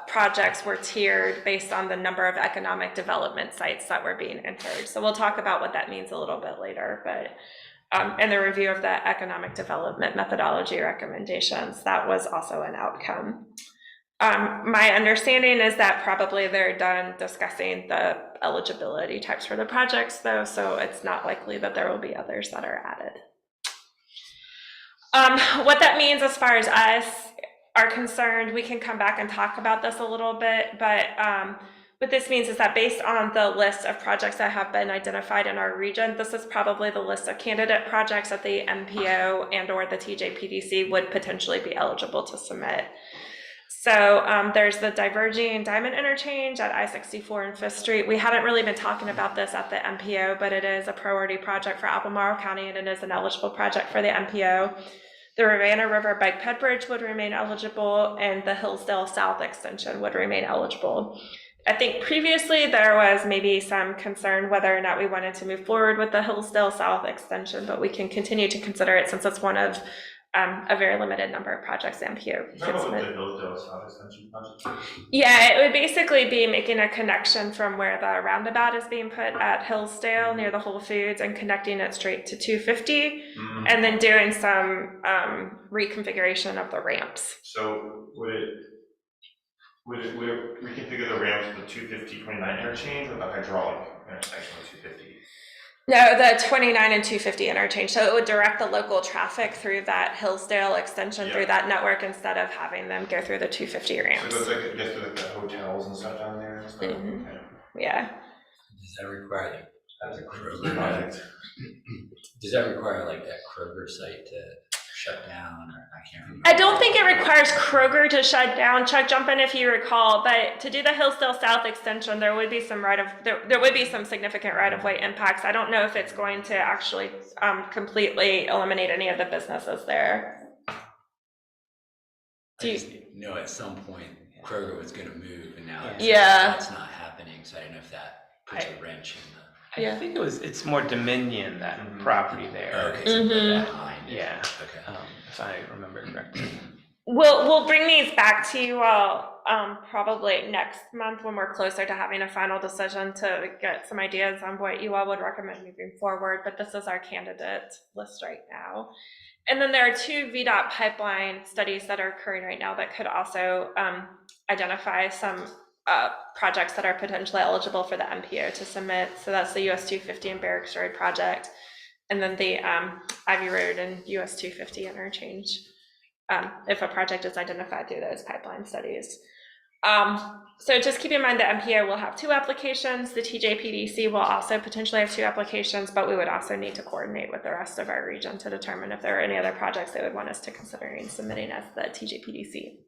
projects were tiered based on the number of economic development sites that were being entered. So we'll talk about what that means a little bit later, but in the review of the economic development methodology recommendations, that was also an outcome. My understanding is that probably they're done discussing the eligibility types for the projects though, so it's not likely that there will be others that are added. What that means as far as us are concerned, we can come back and talk about this a little bit, but what this means is that based on the list of projects that have been identified in our region, this is probably the list of candidate projects that the MPO and or the TJPDC would potentially be eligible to submit. So there's the diverging diamond interchange at I-64 and 5th Street. We hadn't really been talking about this at the MPO, but it is a priority project for Albemarle County and it is an eligible project for the MPO. The Ravenna River Bike Ped Bridge would remain eligible, and the Hillsdale South extension would remain eligible. I think previously there was maybe some concern whether or not we wanted to move forward with the Hillsdale South extension, but we can continue to consider it since it's one of a very limited number of projects MPO could submit. Yeah, it would basically be making a connection from where the roundabout is being put at Hillsdale near the Whole Foods and connecting it straight to 250, and then doing some reconfiguration of the ramps. So would it reconfigure the ramps for the 250-29 interchange or the hydraulic intersection of 250? No, the 29 and 250 interchange. So it would direct the local traffic through that Hillsdale extension through that network instead of having them go through the 250 ramps. So it's like just like the hotels and stuff down there and stuff? Mm-hmm. Okay. Yeah. Does that require That's a Kroger project. Does that require like that Kroger site to shut down, or I can't remember? I don't think it requires Kroger to shut down. Chuck, jump in if you recall, but to do the Hillsdale South extension, there would be some there would be some significant right-of-way impacts. I don't know if it's going to actually completely eliminate any of the businesses there. I just know at some point Kroger was going to move, and now that's not happening. So I don't know if that puts a wrench in the. I think it's more Dominion, that property there. Okay, so that behind it. Yeah. Okay. If I remember correctly. We'll bring these back to you all probably next month when we're closer to having a final decision to get some ideas on what you all would recommend moving forward. But this is our candidate list right now. And then there are 2 VDOT pipeline studies that are occurring right now that could also identify some projects that are potentially eligible for the MPO to submit. So that's the US 250 and Barracks Road project, and then the Ivy Road and US 250 interchange, if a project is identified through those pipeline studies. So just keep in mind the MPO will have 2 applications. The TJPDC will also potentially have 2 applications, but we would also need to coordinate with the rest of our region to determine if there are any other projects they would want us to consider in submitting as the TJPDC.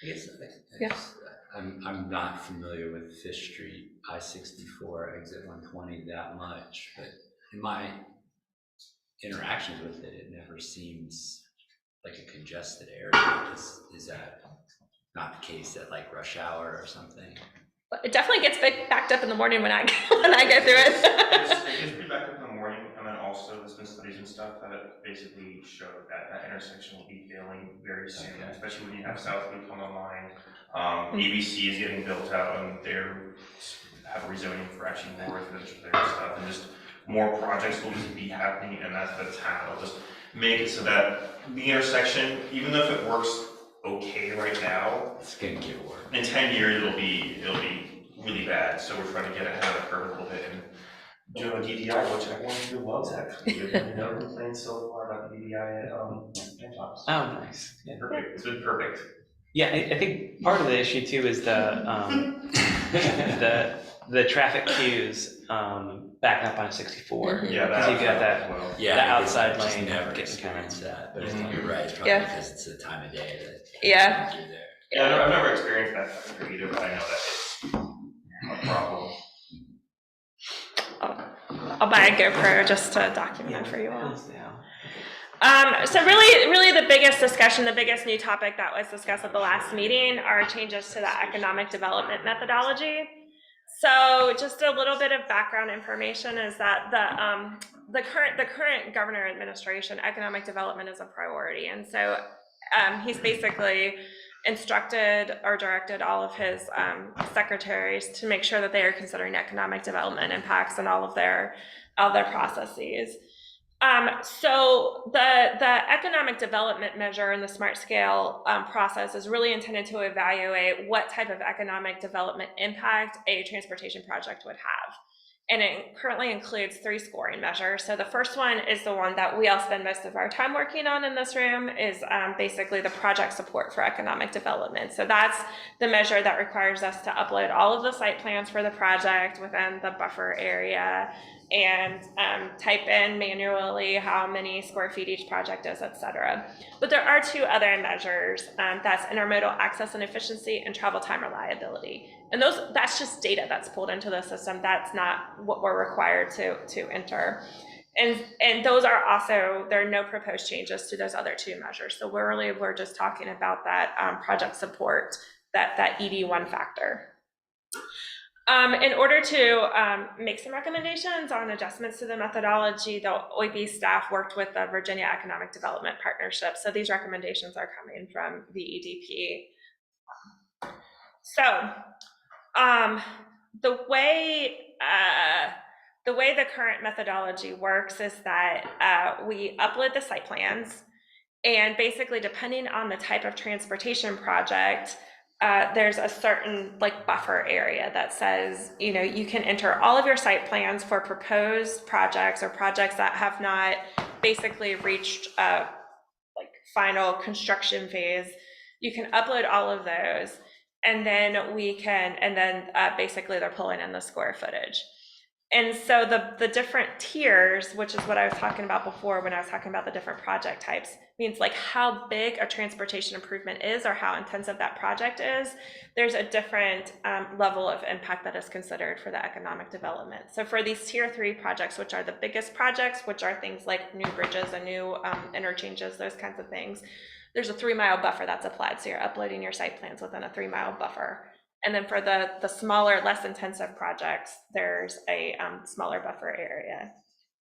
I guess I'm not familiar with Fish Street, I-64, exit 120 that much, but in my interactions with it, it never seems like a congested area. Is that not the case at like rush hour or something? It definitely gets backed up in the morning when I go through it. It gets pretty backed up in the morning, and then also there's been studies and stuff that basically show that intersection will be failing very soon, especially when you have Southwood come online. ABC is getting built out, and they have rezoning for actually more residential there and stuff, and just more projects will just be happening, and that's the town. It'll just make it so that the intersection, even though if it works okay right now, It's gonna get worse. in 10 years it'll be really bad. So we're trying to get ahead of the curve a little bit and do a DDI, which everyone here loves actually. We've never complained so far about the DDI at Tops. Oh, nice. Yeah. Perfect. It's been perfect. Yeah, I think part of the issue too is the traffic queues backing up on 64. Yeah, Because you got that well. Yeah, the I guess outside I've just lane never getting kind of. experienced that, but you're right. It's probably because it's the time of day that Yeah. you're there. Yeah, no, I've never experienced that traffic either, but I know that it's a problem. I'll buy a GoPro just to document it for you all. Yeah. So really the biggest discussion, the biggest new topic that was discussed at the last meeting are changes to the economic development methodology. So just a little bit of background information is that the current governor administration, economic development is a priority. And so he's basically instructed or directed all of his secretaries to make sure that they are considering economic development impacts in all of their processes. So the economic development measure in the Smart Scale process is really intended to evaluate what type of economic development impact a transportation project would have. And it currently includes 3 scoring measures. So the first one is the one that we all spend most of our time working on in this room, is basically the project support for economic development. So that's the measure that requires us to upload all of the site plans for the project within the buffer area and type in manually how many square feet each project is, et cetera. But there are 2 other measures, that's intermodal access and efficiency and travel time reliability. And that's just data that's pulled into the system. That's not what we're required to enter. And those are also, there are no proposed changes to those other two measures. So we're just talking about that project support, that ED1 factor. In order to make some recommendations on adjustments to the methodology, the OEB staff worked with the Virginia Economic Development Partnership. So these recommendations are coming from VEDP. So the way the current methodology works is that we upload the site plans, and basically depending on the type of transportation project, there's a certain like buffer area that says, you know, you can enter all of your site plans for proposed projects or projects that have not basically reached like final construction phase. You can upload all of those, and then basically they're pulling in the square footage. And so the different tiers, which is what I was talking about before when I was talking about the different project types, means like how big a transportation improvement is or how intensive that project is. There's a different level of impact that is considered for the economic development. So for these tier 3 projects, which are the biggest projects, which are things like new bridges and new interchanges, those kinds of things, there's a 3-mile buffer that's applied. So you're uploading your site plans within a 3-mile buffer. And then for the smaller, less intensive projects, there's a smaller buffer area.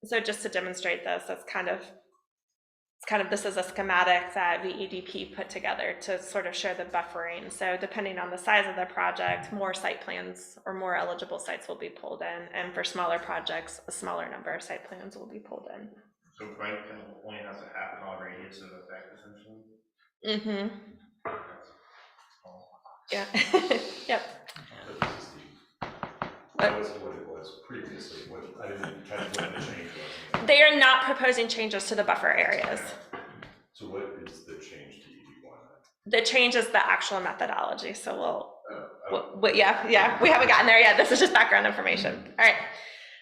So just to demonstrate this, it's kind of this is a schematic that VEDP put together to sort of show the buffering. So depending on the size of the project, more site plans or more eligible sites will be pulled in. And for smaller projects, a smaller number of site plans will be pulled in. So right kind of point has a half-mile radius of effect, essentially? Mm-hmm. Yeah. Yep. That was what it was previously. I didn't catch what the change was. They are not proposing changes to the buffer areas. So what is the change to ED1? The change is the actual methodology. So yeah, we haven't gotten there yet. This is just background information. All right.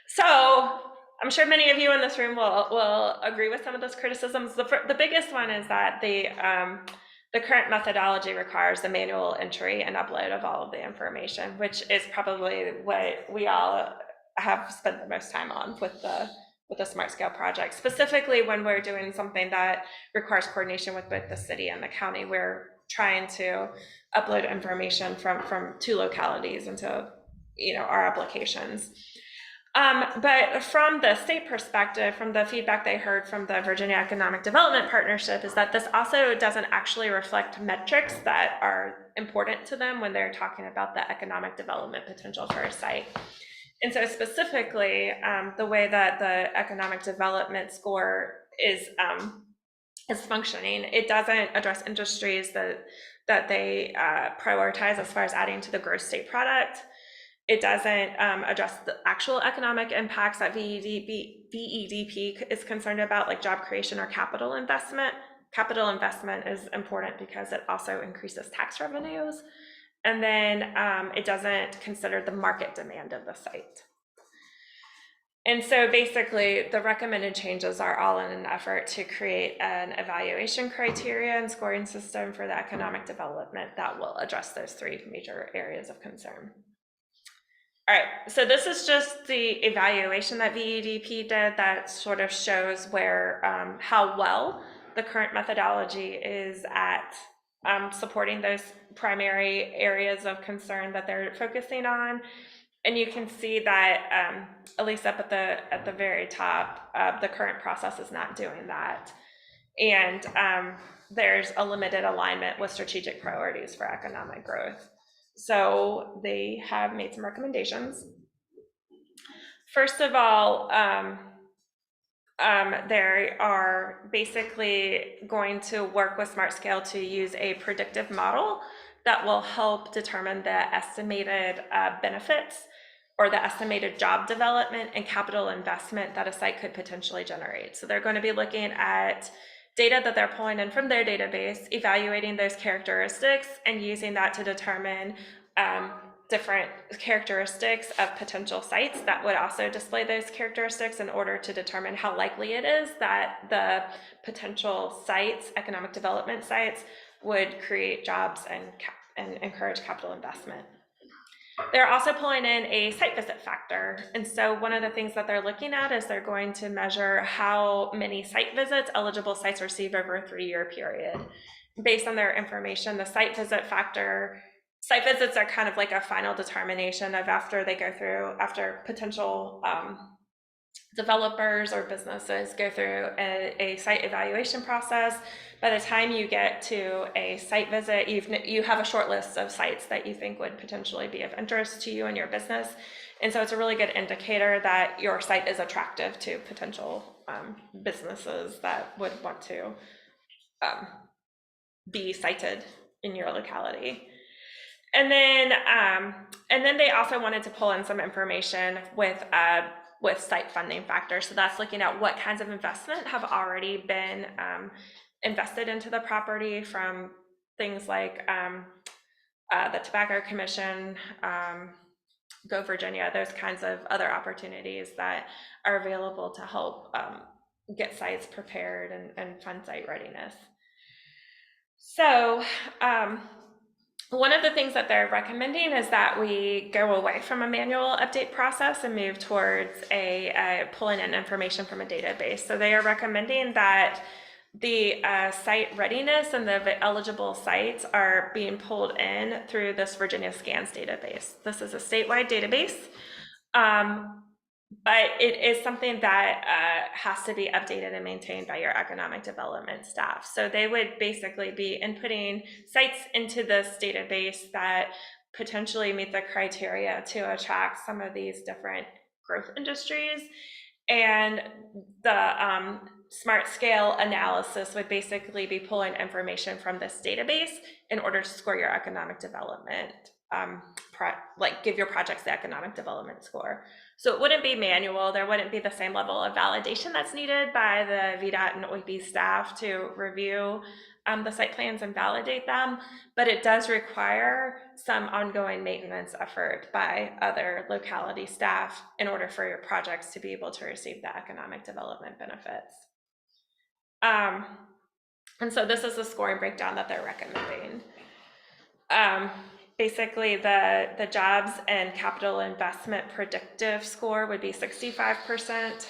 So I'm sure many of you in this room will agree with some of those criticisms. The biggest one is that the current methodology requires the manual entry and upload of all of the information, which is probably what we all have spent the most time on with the smart scale project, specifically when we're doing something that requires coordination with both the city and the county. We're trying to upload information from 2 localities into, you know, our applications. But from the state perspective, from the feedback they heard from the Virginia Economic Development Partnership, is that this also doesn't actually reflect metrics that are important to them when they're talking about the economic development potential for a site. And so specifically, the way that the economic development score is functioning, it doesn't address industries that they prioritize as far as adding to the gross state product. It doesn't address the actual economic impacts that VEDP is concerned about, like job creation or capital investment. Capital investment is important because it also increases tax revenues. And then it doesn't consider the market demand of the site. And so basically the recommended changes are all in an effort to create an evaluation criteria and scoring system for the economic development that will address those 3 major areas of concern. All right, so this is just the evaluation that VEDP did that sort of shows where how well the current methodology is at supporting those primary areas of concern that they're focusing on. And you can see that at least up at the very top, the current process is not doing that. And there's a limited alignment with strategic priorities for economic growth. So they have made some recommendations. First of all, they are basically going to work with SmartScale to use a predictive model that will help determine the estimated benefits or the estimated job development and capital investment that a site could potentially generate. So they're going to be looking at data that they're pulling in from their database, evaluating those characteristics, and using that to determine different characteristics of potential sites that would also display those characteristics in order to determine how likely it is that the potential sites, economic development sites, would create jobs and encourage capital investment. They're also pulling in a site visit factor. And so one of the things that they're looking at is they're going to measure how many site visits eligible sites receive over a 3-year period. Based on their information, the site visit factor, site visits are kind of like a final determination of after potential developers or businesses go through a site evaluation process. By the time you get to a site visit, you have a short list of sites that you think would potentially be of interest to you and your business. And so it's a really good indicator that your site is attractive to potential businesses that would want to be cited in your locality. And then they also wanted to pull in some information with site funding factors. So that's looking at what kinds of investment have already been invested into the property, from things like the Tobacco Commission, Go Virginia, those kinds of other opportunities that are available to help get sites prepared and fund site readiness. So one of the things that they're recommending is that we go away from a manual update process and move towards pulling in information from a database. So they are recommending that the site readiness and the eligible sites are being pulled in through this Virginia Scans database. This is a statewide database, but it is something that has to be updated and maintained by your economic development staff. So they would basically be inputting sites into this database that potentially meet the criteria to attract some of these different growth industries. And the smart scale analysis would basically be pulling information from this database in order to score your economic development, give your projects the economic development score. So it wouldn't be manual. There wouldn't be the same level of validation that's needed by the VDOT and OIB staff to review the site plans and validate them, but it does require some ongoing maintenance effort by other locality staff in order for your projects to be able to receive the economic development benefits. And so this is the scoring breakdown that they're recommending. Basically, the jobs and capital investment predictive score would be 65%.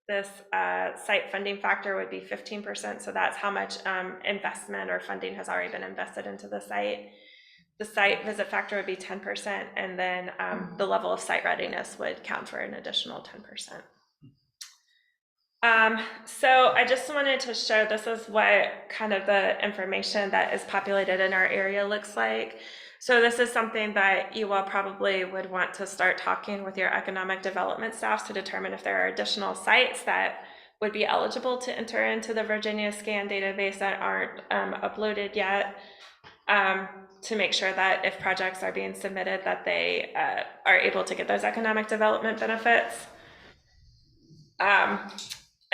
This site funding factor would be 15%. So that's how much investment or funding has already been invested into the site. The site visit factor would be 10%. And then the level of site readiness would count for an additional 10%. So I just wanted to show, this is what kind of the information that is populated in our area looks like. So this is something that you all probably would want to start talking with your economic development staff to determine if there are additional sites that would be eligible to enter into the Virginia Scan database that aren't uploaded yet, to make sure that if projects are being submitted that they are able to get those economic development benefits.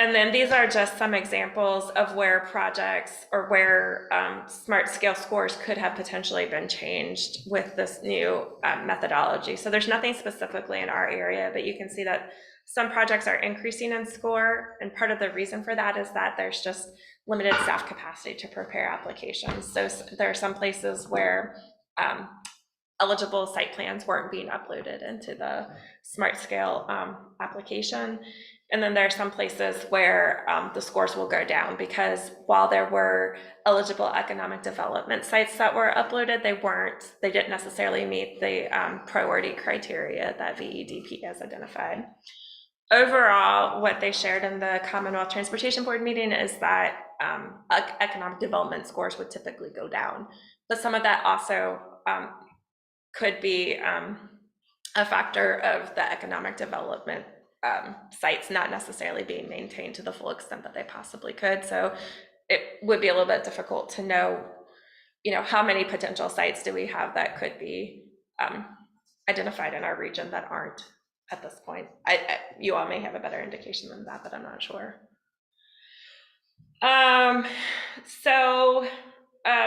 And then these are just some examples of where projects or where smart scale scores could have potentially been changed with this new methodology. So there's nothing specifically in our area, but you can see that some projects are increasing in score. And part of the reason for that is that there's just limited staff capacity to prepare applications. So there are some places where eligible site plans weren't being uploaded into the smart scale application. And then there are some places where the scores will go down because while there were eligible economic development sites that were uploaded, they didn't necessarily meet the priority criteria that VEDP has identified. Overall, what they shared in the Commonwealth Transportation Board meeting is that economic development scores would typically go down, but some of that also could be a factor of the economic development sites not necessarily being maintained to the full extent that they possibly could. So it would be a little bit difficult to know, how many potential sites do we have that could be identified in our region that aren't at this point. You all may have a better indication than that, but I'm not sure.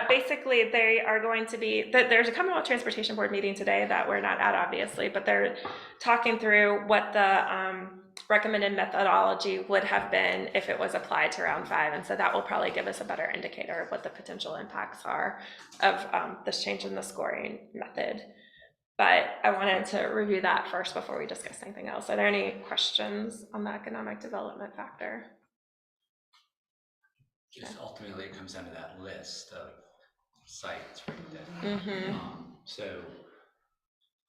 Basically, they are going to be, there's a Commonwealth Transportation Board meeting today that we're not at, obviously, but they're talking through what the recommended methodology would have been if it was applied to round 5. And so that will probably give us a better indicator of what the potential impacts are of this change in the scoring method. but I wanted to review that first before we discuss anything else. Are there any questions on the economic development factor? Just ultimately, it comes down to that list of sites, right? So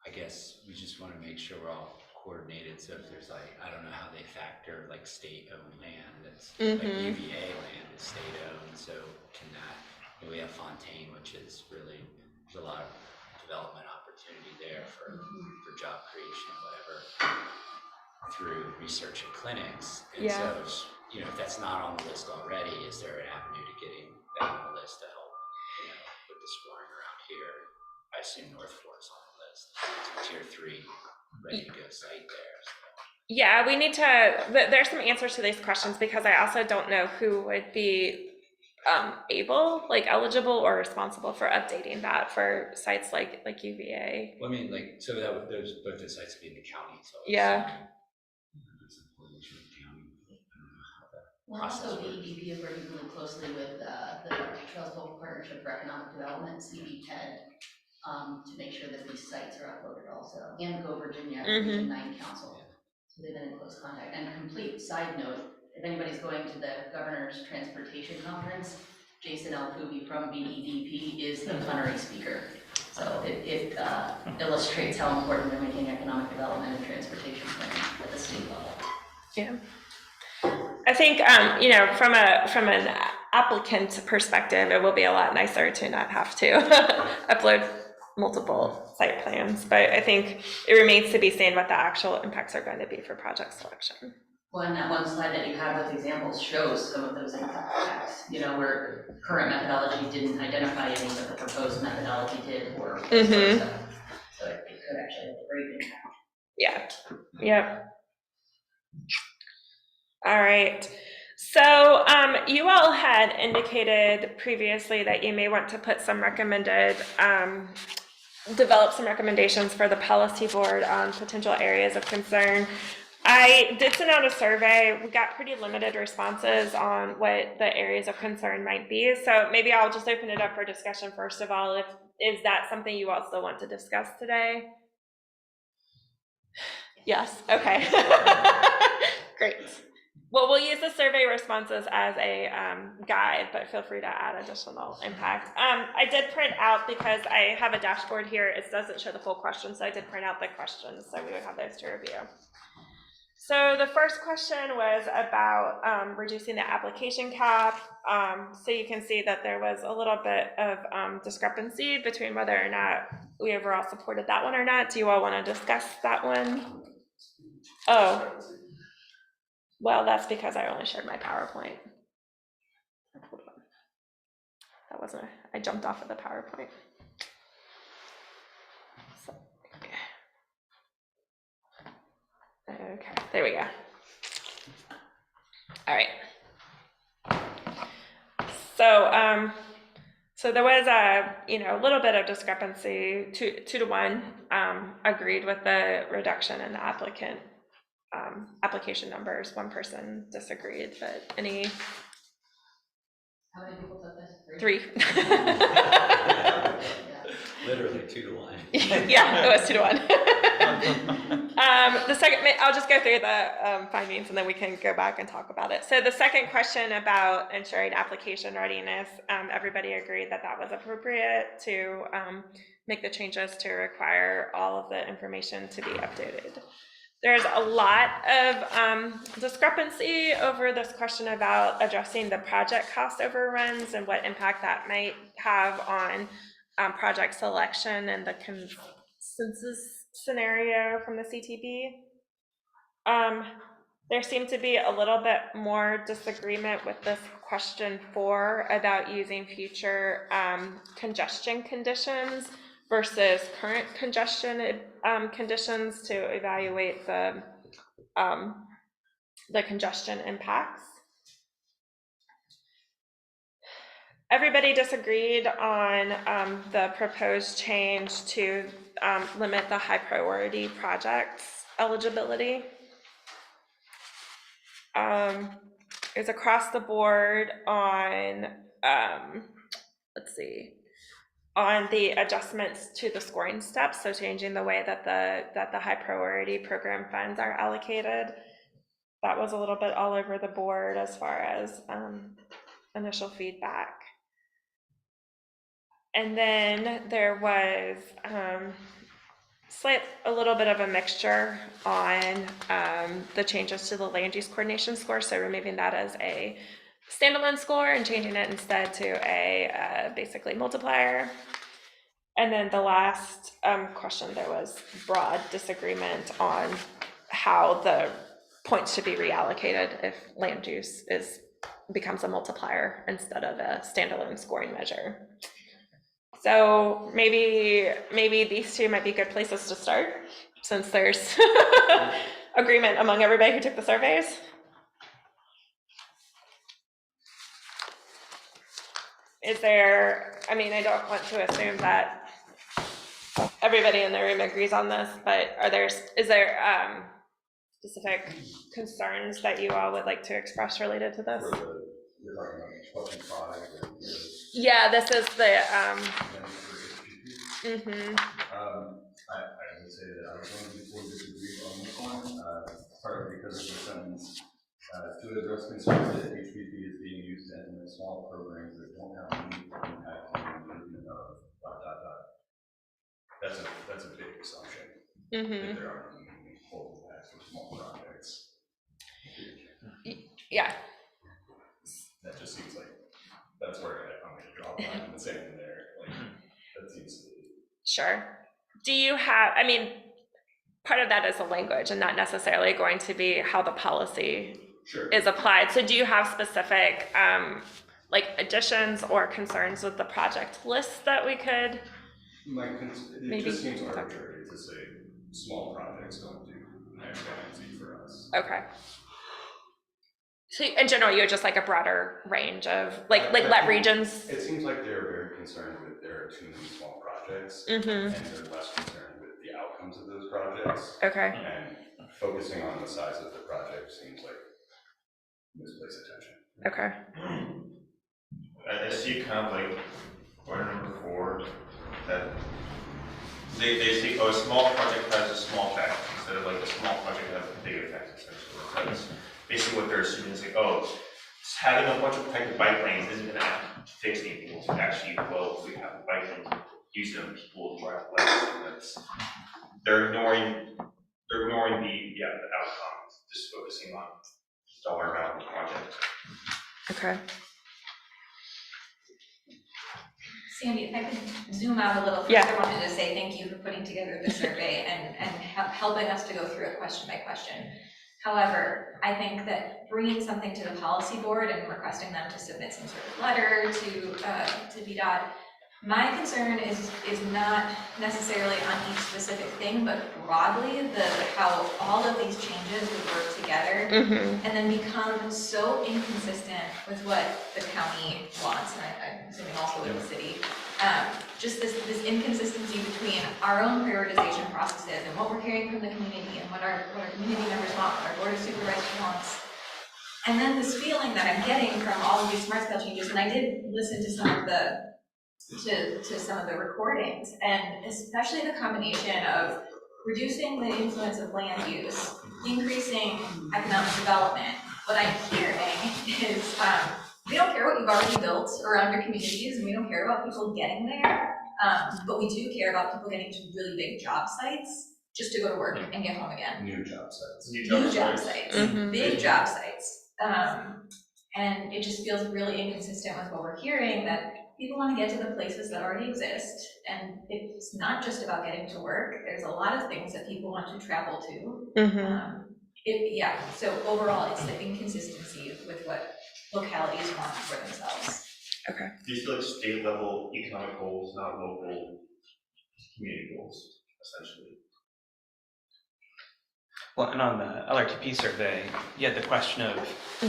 I guess we just want to make sure we're all coordinated. So if there's like, I don't know how they factor like state-owned land, that's like UVA land is state-owned. So can that, we have Fontaine, which is really, there's a lot of development opportunity there for job creation and whatever through research and clinics. And so, you know, if that's not on the list already, is there an avenue to getting that on the list to help, you know, with the scoring around here? I assume North Fork's on the list. It's a tier 3 ready to go site there. So. Yeah, we need to, there's some answers to these questions because I also don't know who would be eligible or responsible for updating that for sites like UVA. Well, I mean, like, so that those both the sites would be in the county. So Well, also DEP is working really closely with the Trails Local Partnership for Economic Development, CBTED, to make sure that these sites are uploaded also, and Go Virginia Region 9 Council. So they've been in close contact. And complete side note, if anybody's going to the Governor's Transportation Conference, Jason Alfubi from BEDP is the plenary speaker. So it illustrates how important they're making economic development and transportation planning at the state level. Yeah. I think, you know, from an applicant perspective, it will be a lot nicer to not have to upload multiple site plans, but I think it remains to be seen what the actual impacts are going to be for project selection. Well, and that one slide that you have with examples shows some of those impacts, you know, where current methodology didn't identify any, but the proposed methodology did, or vice versa. So it could actually have a great impact. Yeah. Yep. All right. So you all had indicated previously that you may want to put some develop some recommendations for the policy board on potential areas of concern. I did send out a survey. We got pretty limited responses on what the areas of concern might be. So maybe I'll just open it up for discussion first of all. Is that something you all still want to discuss today? Yes. Okay. Great. Well, we'll use the survey responses as a guide, but feel free to add additional impact. I did print out, because I have a dashboard here, it doesn't show the full questions, so I did print out the questions, so we would have those to review. So the first question was about reducing the application cap. So you can see that there was a little bit of discrepancy between whether or not we overall supported that one or not. Do you all want to discuss that one? Oh. Well, that's because I only shared my PowerPoint. That wasn't, I jumped off of the PowerPoint. So, okay, there we go. All right. So, so there was a little bit of discrepancy, 2 to 1, agreed with the reduction in the application numbers. One person disagreed, but any? How many people took this? 3. Literally 2 to 1. Yeah, it was 2 to 1. The second, I'll just go through the findings and then we can go back and talk about it. So the second question about ensuring application readiness, everybody agreed that that was appropriate to make the changes to require all of the information to be updated. There's a lot of discrepancy over this question about addressing the project cost overruns and what impact that might have on project selection and the consensus scenario from the CTB. There seemed to be a little bit more disagreement with this question 4 about using future congestion conditions versus current congestion conditions to evaluate the congestion impacts. Everybody disagreed on the proposed change to limit the high priority projects eligibility. It's across the board on, let's see, on the adjustments to the scoring steps, so changing the way that the high priority program funds are allocated. That was a little bit all over the board as far as initial feedback. And then there was a little bit of a mixture on the changes to the land use coordination score, so removing that as a standalone score and changing it instead to a basically multiplier. And then the last question, there was broad disagreement on how the points should be reallocated if land use becomes a multiplier instead of a standalone scoring measure. So maybe these two might be good places to start, since there's agreement among everybody who took the surveys. Is there, I mean, I don't want to assume that everybody in the room agrees on this, but is there specific concerns that you all would like to express related to this? You're talking about question 5. Yeah, this is the I would say that I was going to be fully disagree on this one, partly because of the sentence, to address concerns that HPP is being used to implement small programs that don't have meaningful impact on the improvement of ... That's a big assumption, that there are meaningful impacts for small projects. Yeah. That just seems like, that's where I'm going to draw the line in the sand there. Like, that seems to be... Sure. Do you have, I mean, part of that is the language and not necessarily going to be how the policy is applied. So do you have specific like additions or concerns with the project list that we could it just seems arbitrary to say small projects don't do X, Y, and Z for us. Okay. So in general, you would just like a broader range of like let regions. It seems like they're very concerned with there are too many small projects, and they're less concerned with the outcomes of those projects. Okay. And focusing on the size of the project seems like misplaced attention. Okay. I see kind of like order number 4 that they say, oh, a small project has a small effect instead of like a small project has a big effect, essentially. That's basically what they're assuming is like, oh, having a bunch of protected bike lanes isn't going to fix anything. It's actually, well, we have the bike lanes, use them, people will drive less. They're ignoring the outcomes, just focusing on the dollar amount of the project. Okay. Sandy, if I could zoom out a little further, I wanted to say thank you for putting together the survey and helping us to go through it question by question. However, I think that bringing something to the policy board and requesting them to submit some sort of letter to VDOT, my concern is not necessarily on each specific thing, but broadly how all of these changes would work together and then become so inconsistent with what the county wants, and I'm assuming also with the city. Just this inconsistency between our own prioritization processes and what we're hearing from the community and what our community members want, what our board of supervisors wants. And then this feeling that I'm getting from all of these smart scale changes, and I did listen to some of the recordings, and especially the combination of reducing the influence of land use, increasing economic development. What I'm hearing is we don't care what you've already built around your communities, and we don't care about people getting there, but we do care about people getting to really big job sites just to go to work and get home again. New job sites. Big job sites. And it just feels really inconsistent with what we're hearing, that people want to get to the places that already exist, and it's not just about getting to work. There's a lot of things that people want to travel to. So overall, it's the inconsistency with what localities want for themselves. Okay. These are like state level economic goals, not local community goals, essentially. Well, and on the LRTP survey, you had the question of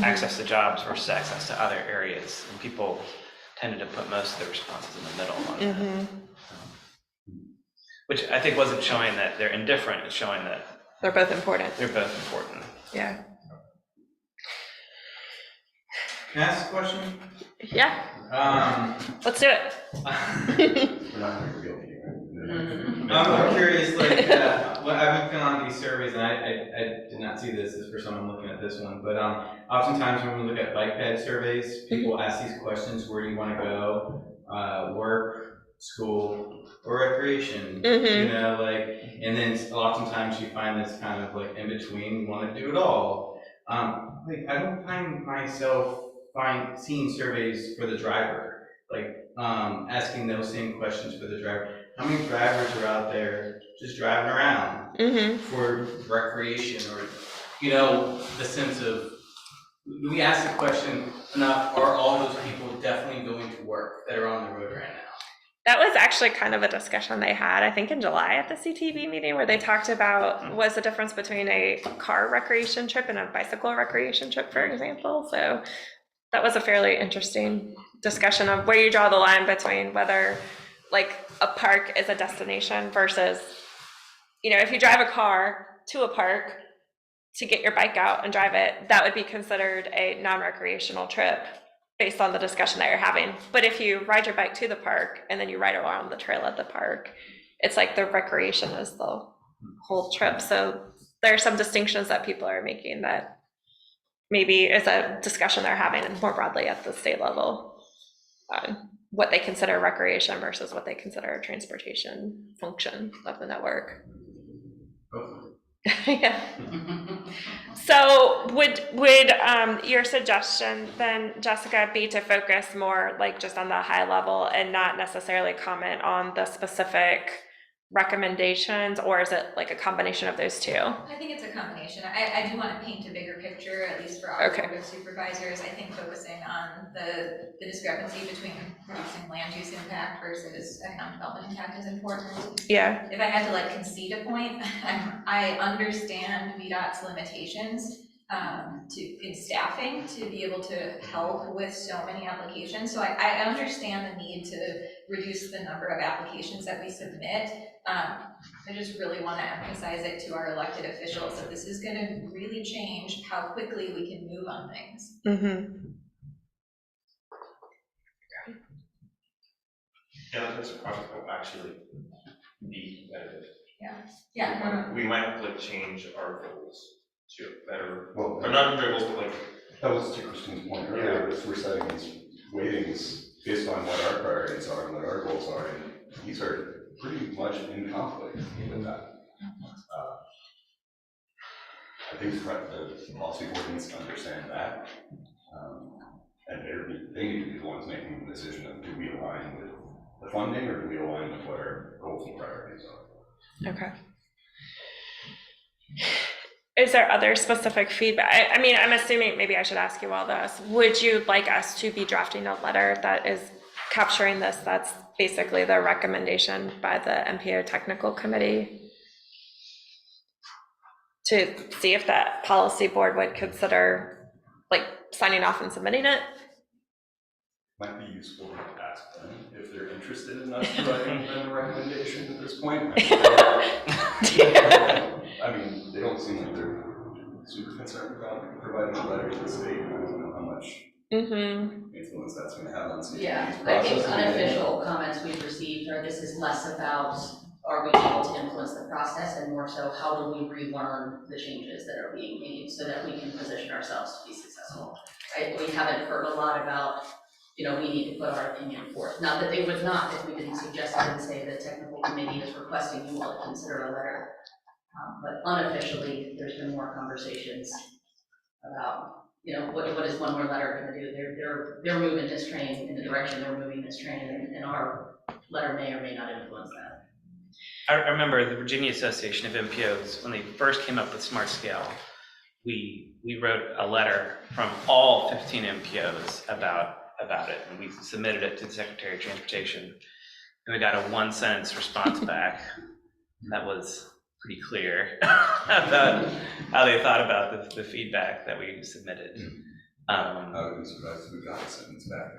access to jobs versus access to other areas, and people tended to put most of the responses in the middle on that. Which I think wasn't showing that they're indifferent, it's showing that they're both important. They're both important. Yeah. Can I ask a question? Yeah, let's do it. We're not going to reveal the I'm curious, like, when I've been filling out these surveys, and I did not see this, this is the first time I'm looking at this one, but oftentimes when we look at bike ped surveys, people ask these questions: where do you want to go? Work, school, or recreation? You know, like, and then oftentimes you find this kind of like in between, we want to do it all. Like, I don't find myself seeing surveys for the driver, like asking those same questions for the driver. How many drivers are out there just driving around for recreation, or, you know, the sense of, do we ask the question enough, are all those people definitely going to work that are on the road right now? That was actually kind of a discussion they had, I think in July at the CTV meeting, where they talked about was the difference between a car recreation trip and a bicycle recreation trip, for example. So that was a fairly interesting discussion of where you draw the line between whether like a park is a destination versus, you know, if you drive a car to a park to get your bike out and drive it, that would be considered a non-recreational trip based on the discussion that you're having. But if you ride your bike to the park and then you ride around the trail at the park, it's like the recreation is the whole trip. So there are some distinctions that people are making that maybe is a discussion they're having more broadly at the state level, what they consider recreation versus what they consider a transportation function of the network. Yeah. So would your suggestion then, Jessica, be to focus more like just on the high level and not necessarily comment on the specific recommendations, or is it like a combination of those two? I think it's a combination. I do want to paint a bigger picture, at least for our Okay. board of supervisors. I think focusing on the discrepancy between reducing land use impact versus economic development impact is important. Yeah. If I had to like concede a point, I understand VDOT's limitations in staffing to be able to help with so many applications. So I understand the need to reduce the number of applications that we submit. I just really want to emphasize it to our elected officials that this is going to really change how quickly we can move on things. Yeah, that's a project that will actually be competitive. Yeah. We might have to like change our goals to better, Well, or not our goals, but like. that was to Christine's point earlier, is we're setting these weightings based on what our priorities are and what our goals are, and these are pretty much in conflict with that. I think the policy board needs to understand that, and they need to be the ones making the decision of, do we align with the funding, or do we align with what our goals and priorities are? Okay. Is there other specific feedback? I mean, I'm assuming, maybe I should ask you all this. Would you like us to be drafting a letter that is capturing this? That's basically the recommendation by the MPO Technical Committee, to see if that policy board would consider like signing off and submitting it? Might be useful to ask them if they're interested in us providing them a recommendation at this point. I mean, they don't seem like they're super concerned about providing a letter to the state. I don't know how much influence that's going to have on CTV's process. I think unofficial comments we've received are, this is less about are we able to influence the process, and more so how do we relearn the changes that are being made so that we can position ourselves to be successful. Right? We haven't heard a lot about, you know, we need to put our opinion forth. Not that they would not if we didn't suggest it and say the technical committee is requesting you all to consider a letter. But unofficially, there's been more conversations about, you know, what is one more letter going to do? They're moving this train in the direction they're moving this train, and our letter may or may not influence that. I remember the Virginia Association of MPOs, when they first came up with Smart Scale, we wrote a letter from all 15 MPOs about it, and we submitted it to the Secretary of Transportation, and we got a 1-sentence response back that was pretty clear about how they thought about the feedback that we submitted. I would be surprised if we got a sentence back.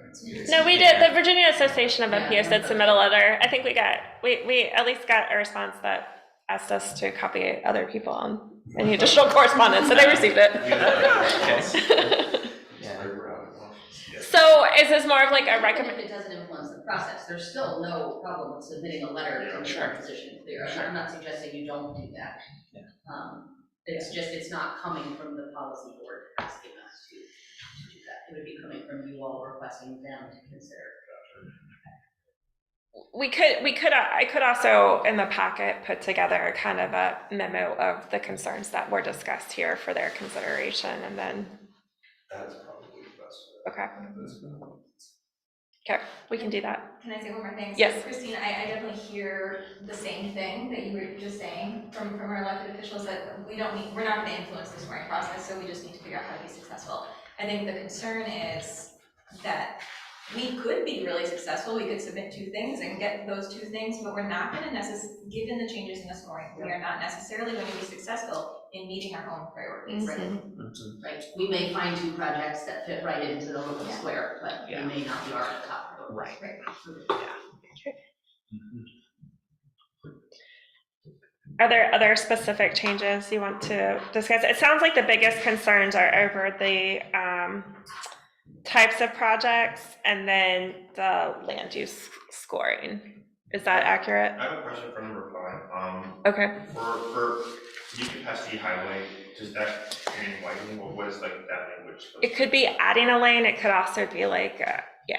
No, we did. The Virginia Association of MPOs did submit a letter. I think we at least got a response that asked us to copy other people on any additional correspondence, so they received it. So is this more of like a Even recommend? if it doesn't influence the process, there's still no problem with submitting a letter to make your position clear. I'm not suggesting you don't do that. It's just, it's not coming from the policy board asking us to do that. It would be coming from you all requesting them to consider. I could also in the packet put together kind of a memo of the concerns that were discussed here for their consideration, and then. That's probably the best. Okay. Okay, we can do that. Can I say one more thing? So, Yes. Christine, I definitely hear the same thing that you were just saying from our elected officials, that we're not gonna influence the scoring process, so we just need to figure out how to be successful. I think the concern is that we could be really successful, we could submit 2 things and get those 2 things, but we're not gonna given the changes in the scoring, we are not necessarily going to be successful in meeting our own priorities. Right, we may find 2 projects that fit right into the local square, but they may not be our top priority. Right. Are there other specific changes you want to discuss? It sounds like the biggest concerns are over the types of projects and then the land use scoring. Is that accurate? I have a question for number 5. Okay. For new capacity highway, does that mean widening, or what is like that language? It could be adding a lane. It could also be like, yeah.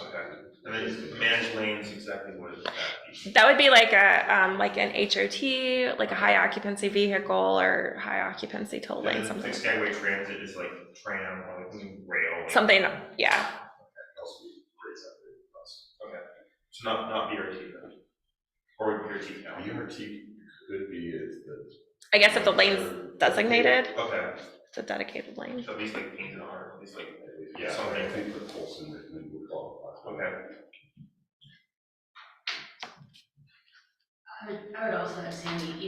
Okay. And then managed lanes, exactly what is that? That would be like an HOT, like a high occupancy vehicle or high occupancy toll lane, something like like Skyway Transit is like tram or like rail. something, yeah. Okay. So not BRT then, or BRT now. BRT could be is the. I guess if the lane's designated, Okay. it's a dedicated lane. So at least like painted on, at least like Something I something. think the Colson would qualify. Okay. I would also have Sandy, we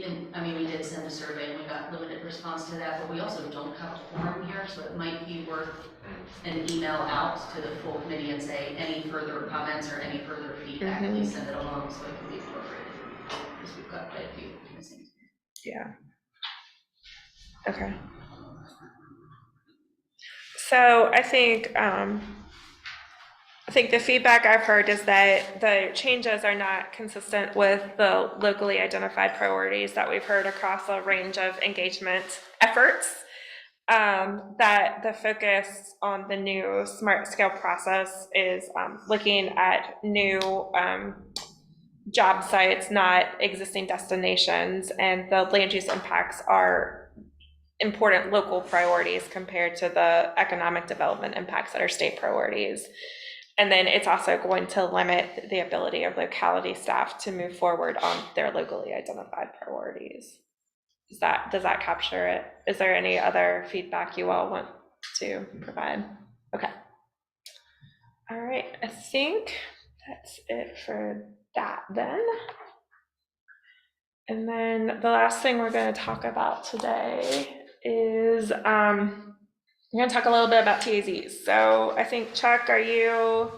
did send a survey and we got limited response to that, but we also don't have a forum here, so it might be worth an email out to the full committee and say, any further comments or any further feedback, please send it along so it can be incorporated, because we've got quite a few missing. Yeah. Okay. So I think the feedback I've heard is that the changes are not consistent with the locally identified priorities that we've heard across a range of engagement efforts. That the focus on the new smart scale process is looking at new job sites, not existing destinations, and the land use impacts are important local priorities compared to the economic development impacts that are state priorities. And then it's also going to limit the ability of locality staff to move forward on their locally identified priorities. Does that capture it? Is there any other feedback you all want to provide? Okay. All right, I think that's it for that then. And then the last thing we're going to talk about today is we're going to talk a little bit about TAZs. So I think, Chuck, are you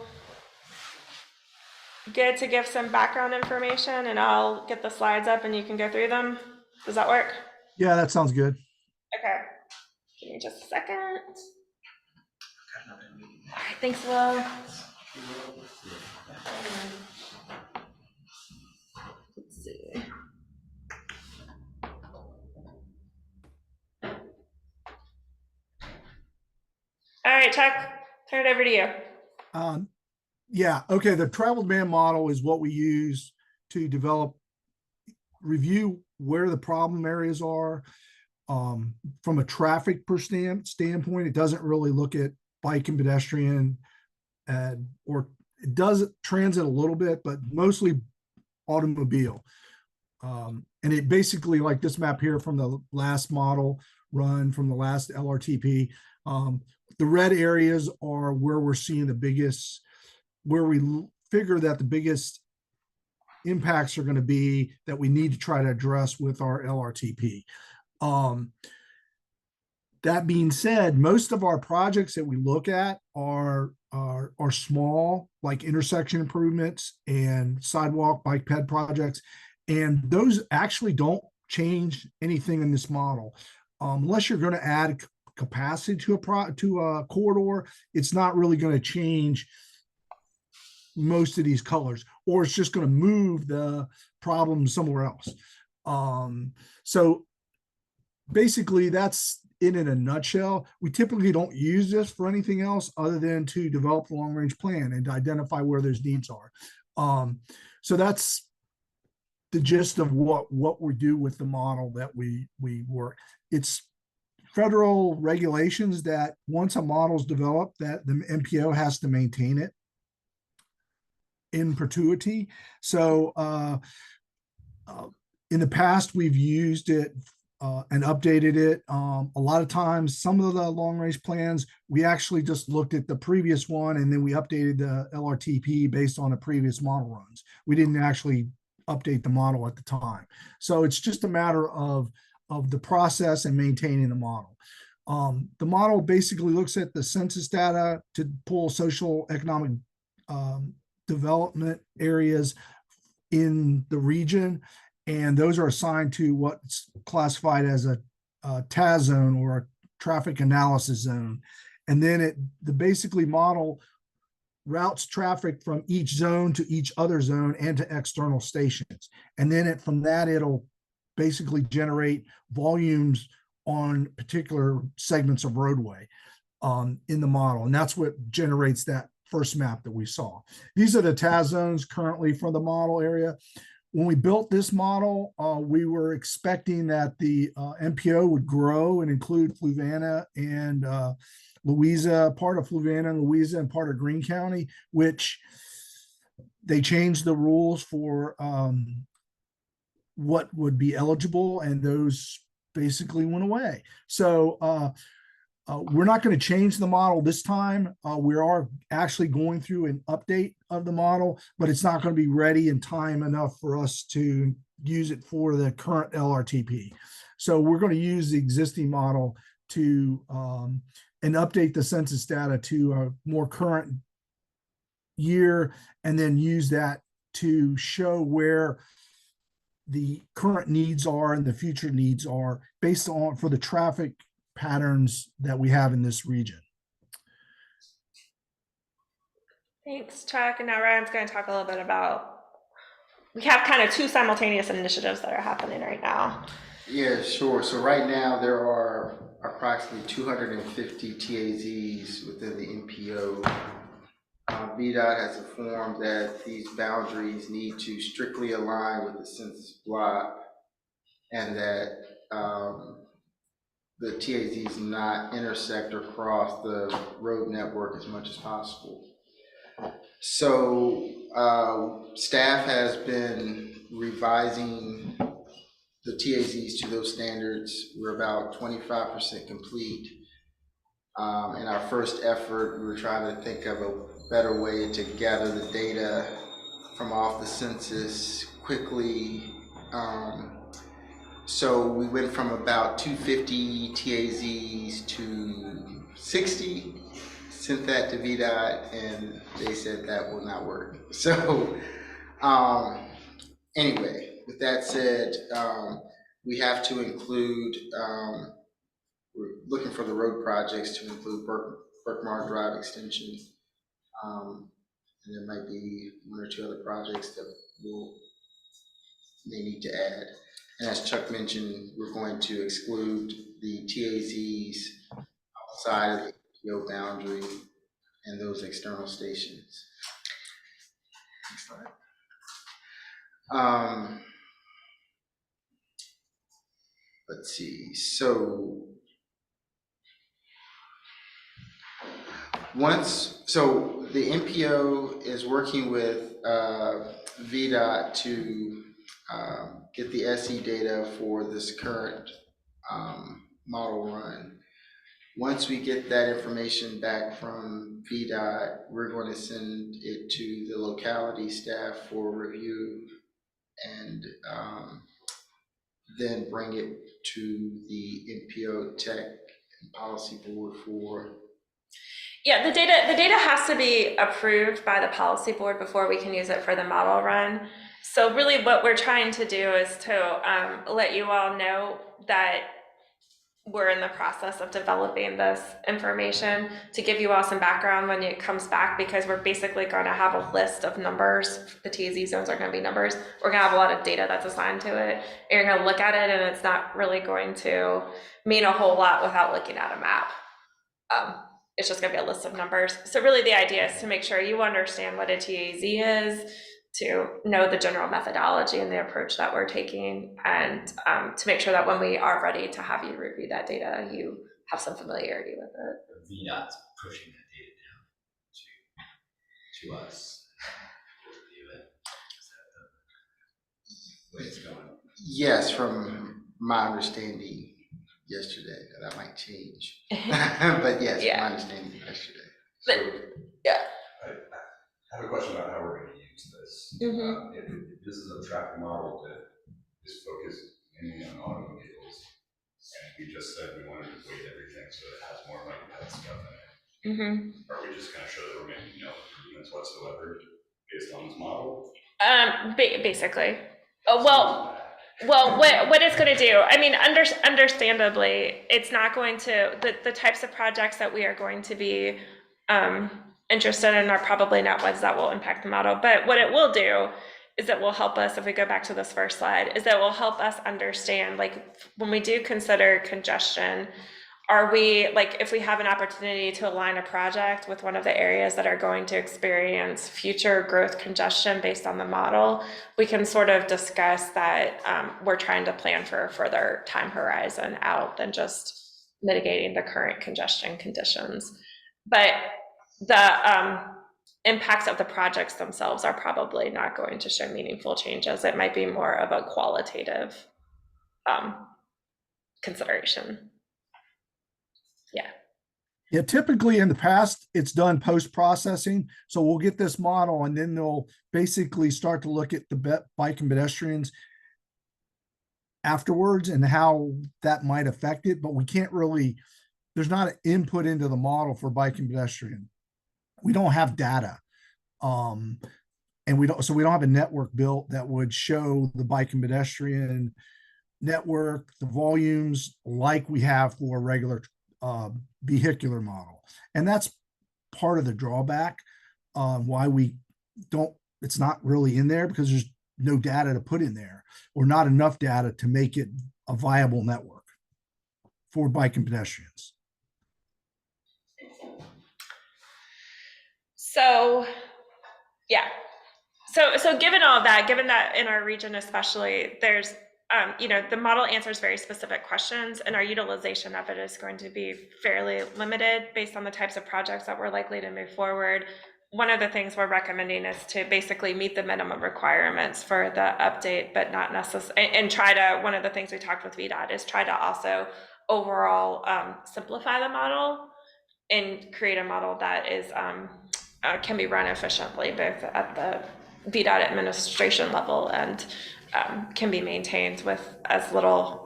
good to give some background information and I'll get the slides up and you can go through them? Does that work? Yeah, that sounds good. Okay. Give me just a second. All right, thanks, Will. Let's see. All right, Chuck, turn it over to you. Yeah, okay, the travel demand model is what we use to review where the problem areas are. From a traffic standpoint, it doesn't really look at bike and pedestrian, or it does transit a little bit, but mostly automobile. And it basically, like this map here from the last model run from the last LRTP, the red areas are where we're seeing the biggest, where we figure that the biggest impacts are going to be that we need to try to address with our LRTP. That being said, most of our projects that we look at are small, like intersection improvements and sidewalk bike ped projects, and those actually don't change anything in this model, unless you're going to add capacity to a corridor, it's not really going to change most of these colors, or it's just going to move the problem somewhere else. So basically that's it in a nutshell. We typically don't use this for anything else other than to develop the long range plan and to identify where those needs are. So that's the gist of what we do with the model that we work. It's federal regulations that once a model is developed, that the MPO has to maintain it in perpetuity. So in the past, we've used it and updated it. A lot of times, some of the long range plans, we actually just looked at the previous one and then we updated the LRTP based on the previous model runs. We didn't actually update the model at the time. So it's just a matter of the process and maintaining the model. The model basically looks at the census data to pull social economic development areas in the region, and those are assigned to what's classified as a TAZ zone or a traffic analysis zone. And then the basically model routes traffic from each zone to each other zone and to external stations. And then from that, it'll basically generate volumes on particular segments of roadway in the model. And that's what generates that first map that we saw. These are the TAZ zones currently for the model area. When we built this model, we were expecting that the MPO would grow and include Fluvanna and Louisa, part of Fluvanna and Louisa, and part of Greene County, which they changed the rules for what would be eligible, and those basically went away. So we're not going to change the model this time. We are actually going through an update of the model, but it's not going to be ready in time enough for us to use it for the current LRTP. So we're going to use the existing model to and update the census data to a more current year, and then use that to show where the current needs are and the future needs are based on for the traffic patterns that we have in this region. Thanks, Chuck. And now Ryan's going to talk a little bit about, we have kind of two simultaneous initiatives that are happening right now. Yeah, sure. So right now there are approximately 250 TAZs within the MPO. VDOT has informed that these boundaries need to strictly align with the census block, and that the TAZs not intersect or cross the road network as much as possible. So staff has been revising the TAZs to those standards. We're about 25% complete. In our first effort, we were trying to think of a better way to gather the data from off the census quickly. So we went from about 250 TAZs to 60, sent that to VDOT, and they said that will not work. So anyway, with that said, we have to include, we're looking for the road projects to include Berkmar Drive extension. And there might be one or two other projects that they need to add. And as Chuck mentioned, we're going to exclude the TAZs outside of the MPO boundary and those external stations. Next slide. Let's see. So the MPO is working with VDOT to get the SE data for this current model run. Once we get that information back from VDOT, we're going to send it to the locality staff for review, and then bring it to the MPO Tech and Policy Board for. Yeah, the data has to be approved by the policy board before we can use it for the model run. So really what we're trying to do is to let you all know that we're in the process of developing this information to give you all some background when it comes back, because we're basically going to have a list of numbers. The TZ zones are going to be numbers. We're going to have a lot of data that's assigned to it. And you're going to look at it, and it's not really going to mean a whole lot without looking at a map. It's just going to be a list of numbers. So really the idea is to make sure you understand what a TAZ is, to know the general methodology and the approach that we're taking, and to make sure that when we are ready to have you review that data, you have some familiarity with it. VDOT's pushing that data down to us. We'll review it. Is that the way it's going? Yes, from my understanding yesterday, that might change. But yes, Yeah. my understanding yesterday. But, yeah. I have a question about how we're going to use this. Mm-hmm. If this is a traffic model that is focused mainly on automobiles, and we just said we wanted to weight everything so it has more like that stuff in it, are we just going to show that we're making no improvements whatsoever based on this model? Basically. Well, what it's going to do, I mean, understandably, it's not going to, the types of projects that we are going to be interested in are probably not ones that will impact the model. But what it will do is it will help us, if we go back to this first slide, is that it will help us understand, like, when we do consider congestion, are we, like, if we have an opportunity to align a project with one of the areas that are going to experience future growth congestion based on the model, we can sort of discuss that we're trying to plan for a further time horizon out than just mitigating the current congestion conditions. But the impacts of the projects themselves are probably not going to show meaningful changes. It might be more of a qualitative consideration. Yeah, typically in the past, it's done post-processing. So we'll get this model and then they'll basically start to look at the bike and pedestrians afterwards and how that might affect it. But we can't really, there's not an input into the model for bike and pedestrian. We don't have data. And we don't have a network built that would show the bike and pedestrian network, the volumes like we have for a regular vehicular model. And that's part of the drawback why we don't, it's not really in there, because there's no data to put in there, or not enough data to make it a viable network for bike and pedestrians. So, yeah. So given all of that, given that in our region especially, there's the model answers very specific questions, and our utilization of it is going to be fairly limited based on the types of projects that we're likely to move forward. One of the things we're recommending is to basically meet the minimum requirements for the update, but not necessarily, and try to, one of the things we talked with VDOT is try to also overall simplify the model and create a model that is can be run efficiently both at the VDOT administration level and can be maintained with as little,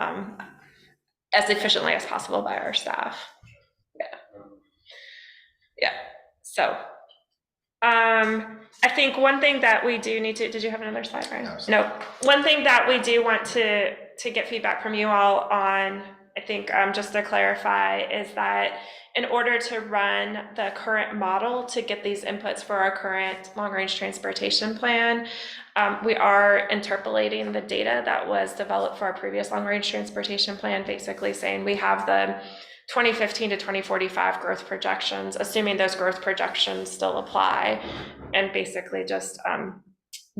as efficiently as possible by our staff. Yeah. So, I think one thing that we do need to, did you have another slide, Ryan? No. One thing that we do want to get feedback from you all on, I think, just to clarify, is that in order to run the current model to get these inputs for our current long-range transportation plan, we are interpolating the data that was developed for our previous long-range transportation plan, basically saying we have the 2015 to 2045 growth projections, assuming those growth projections still apply, and basically just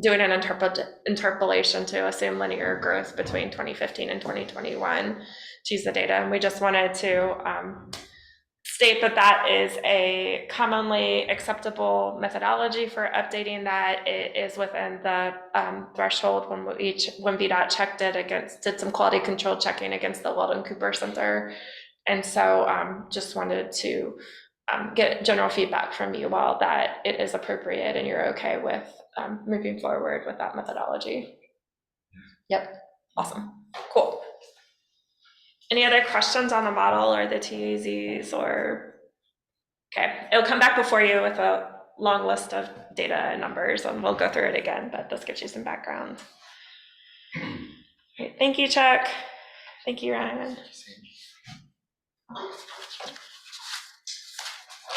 doing an interpolation to assume linear growth between 2015 and 2021 to use the data. And we just wanted to state that that is a commonly acceptable methodology for updating that. It is within the threshold when VDOT checked it against, did some quality control checking against the Weldon Cooper Center. And so just wanted to get general feedback from you all that it is appropriate and you're okay with moving forward with that methodology. Yep, awesome, cool. Any other questions on the model or the TAZs or, okay, it'll come back before you with a long list of data and numbers and we'll go through it again, but this gives you some background. Great. Thank you, Chuck. Thank you, Ryan. All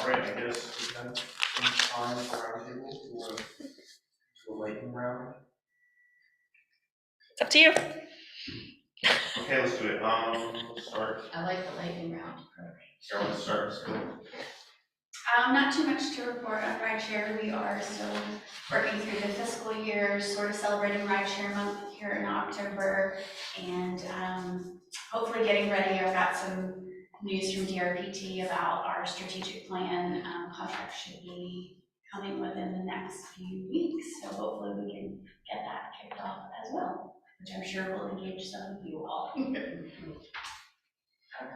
right, I guess we have some time for our table to a lightning round. It's up to you. Okay, let's do it. Let's start. I like the lightning round. Sarah, let's start. Let's go. Not too much to report on rideshare. We are still working through the fiscal year, sort of celebrating rideshare month here in October, and hopefully getting ready. I've got some news from DRPT about our strategic plan. Contract should be coming within the next few weeks, so hopefully we can get that kicked off as well, which I'm sure will engage some of you all. I don't have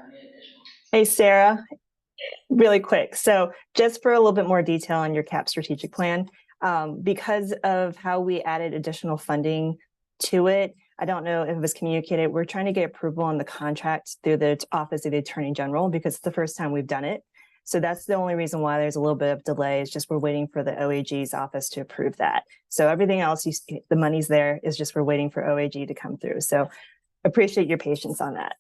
any additional. Hey, Sarah, really quick. So just for a little bit more detail on your CAP strategic plan, because of how we added additional funding to it, I don't know if it was communicated, we're trying to get approval on the contract through the Office of the Attorney General because it's the first time we've done it. So that's the only reason why there's a little bit of delay. It's just we're waiting for the OAG's office to approve that. So everything else, the money's there, is just we're waiting for OAG to come through. So appreciate your patience on that.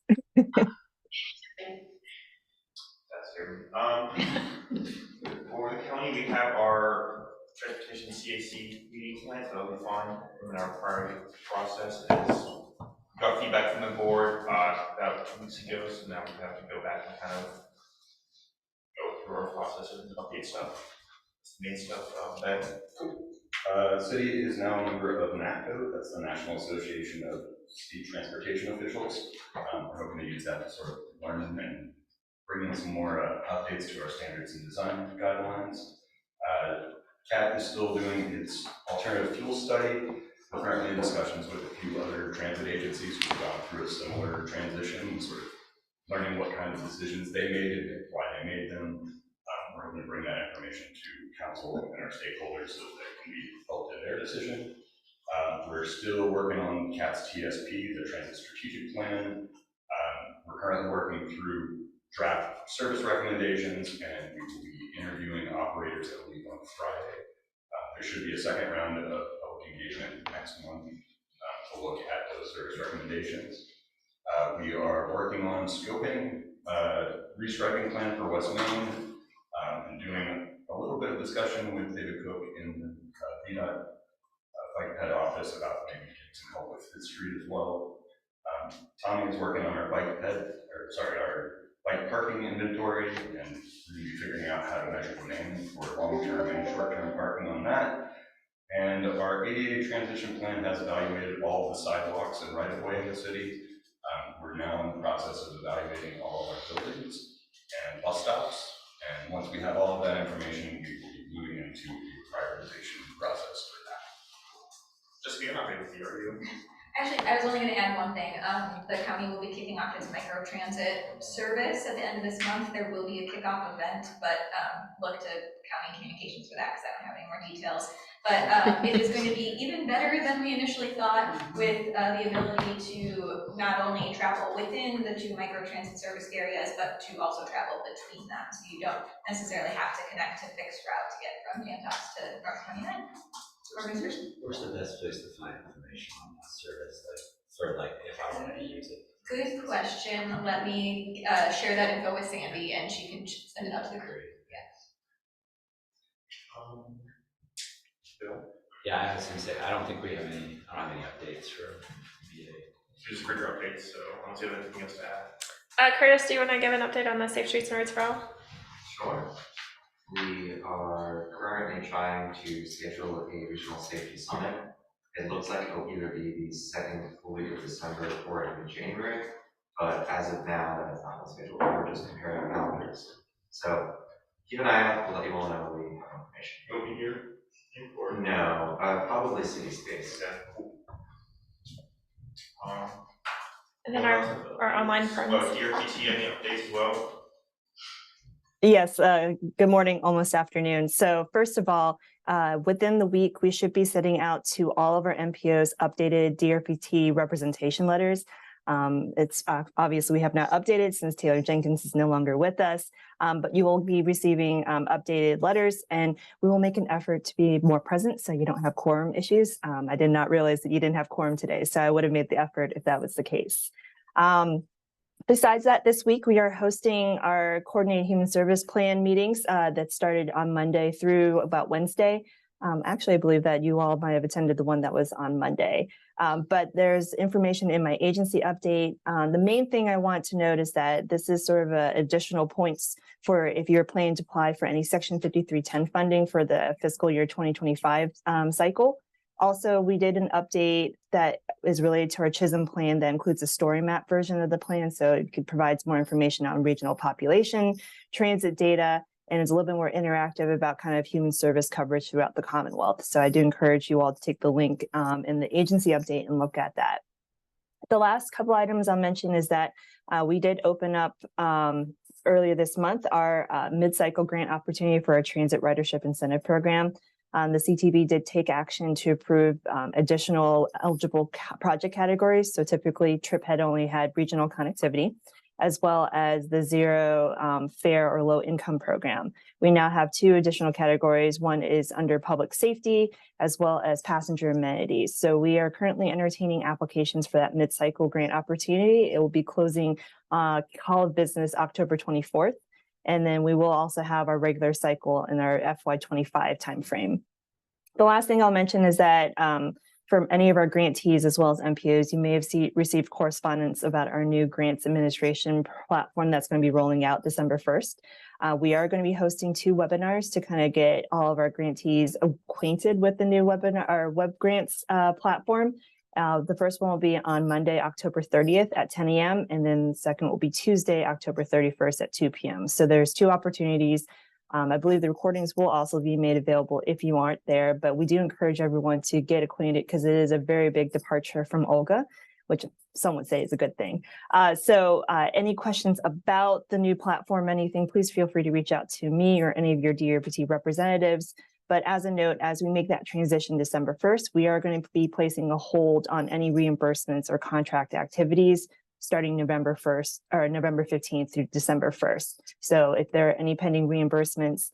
For the county, we have our transportation CAC meeting tonight, so that'll be fun. And our priority process is we got feedback from the board about 2 weeks ago, so now we have to go back and kind of go through our processes and update stuff. It's the main stuff. City is now a member of NACO, that's the National Association of State Transportation Officials. We're hoping to use that to sort of learn and bring in some more updates to our standards and design guidelines. CAT is still doing its alternative fuel study. We're currently in discussions with a few other transit agencies who've gone through a similar transition, sort of learning what kind of decisions they made and why they made them. We're hoping to bring that information to council and our stakeholders so that it can be felt in their decision. We're still working on CAT's TSP, the Transit Strategic Plan. We're currently working through draft service recommendations, and we will be interviewing operators, I believe, on Friday. There should be a second round of public engagement next month to look at those service recommendations. We are working on scoping restriping plan for West Main and doing a little bit of discussion with David Cook in the VDOT bike ped office about maybe getting some help with Fifth Street as well. Tommy is working on our our bike parking inventory and really figuring out how to measure demand for long-term and short-term parking on that. And our ADA transition plan has evaluated all the sidewalks and right-of-way in the city. We're now in the process of evaluating all of our buildings and bus stops. And once we have all of that information, we will be moving into the prioritization process for that. Just be not ready with you, are you? Actually, I was only going to add one thing. The county will be kicking off its microtransit service at the end of this month. There will be a kickoff event, but look to county communications for that because I don't have any more details. But it is going to be even better than we initially thought, with the ability to not only travel within the 2 microtransit service areas, but to also travel between them. So you don't necessarily have to connect to fixed route to get from Dantos to North 29. Where's the best place to find information on that service? If I want to use it. Good question. Let me share that info with Sandy, and she can send it out to the crew. Bill? Yeah, I was gonna say, I don't have any updates for VA. Just for your updates, so I don't see anything else to add. Curtis, do you want to give an update on the Safe Streets and Roads for All? Sure. We are currently trying to schedule a regional safety summit. It looks like it'll either be the second full week of December or in January, but as of now, that is not the schedule. We're just comparing calendars. So keep an eye out. We'll let you all know when we have information. You'll be here? Or no, probably city space. Yeah, cool. And then our online friends. DRPT, any updates as well? Yes, good morning, almost afternoon. So first of all, within the week, we should be sending out to all of our MPOs updated DRPT representation letters. It's obviously we have not updated since Taylor Jenkins is no longer with us, but you will be receiving updated letters, and we will make an effort to be more present so you don't have quorum issues. I did not realize that you didn't have quorum today, so I would have made the effort if that was the case. Besides that, this week we are hosting our coordinated human service plan meetings that started on Monday through about Wednesday. Actually, I believe that you all might have attended the one that was on Monday. But there's information in my agency update. The main thing I want to note is that this is sort of additional points for if you're planning to apply for any Section 5310 funding for the fiscal year 2025 cycle. Also, we did an update that is related to our Chisholm plan that includes a story map version of the plan. So it provides more information on regional population, transit data, and it's a little bit more interactive about kind of human service coverage throughout the Commonwealth. So I do encourage you all to take the link in the agency update and look at that. The last couple items I'll mention is that we did open up earlier this month our mid-cycle grant opportunity for our transit ridership incentive program. The CTB did take action to approve additional eligible project categories. So typically trip had only had regional connectivity, as well as the zero fare or low income program. We now have 2 additional categories. One is under public safety, as well as passenger amenities. So we are currently entertaining applications for that mid-cycle grant opportunity. It will be closing call of business October 24th. And then we will also have our regular cycle in our FY25 timeframe. The last thing I'll mention is that from any of our grantees as well as MPOs, you may have received correspondence about our new grants administration platform that's going to be rolling out December 1st. We are going to be hosting 2 webinars to kind of get all of our grantees acquainted with the new webinar, our web grants platform. The first one will be on Monday, October 30th at 10 a.m. And then the second will be Tuesday, October 31st at 2 p.m. So there's 2 opportunities. I believe the recordings will also be made available if you aren't there, but we do encourage everyone to get acquainted because it is a very big departure from Olga, which some would say is a good thing. So any questions about the new platform, anything, please feel free to reach out to me or any of your DRPT representatives. But as a note, as we make that transition December 1st, we are going to be placing a hold on any reimbursements or contract activities starting November 1st or November 15th through December 1st. So if there are any pending reimbursements,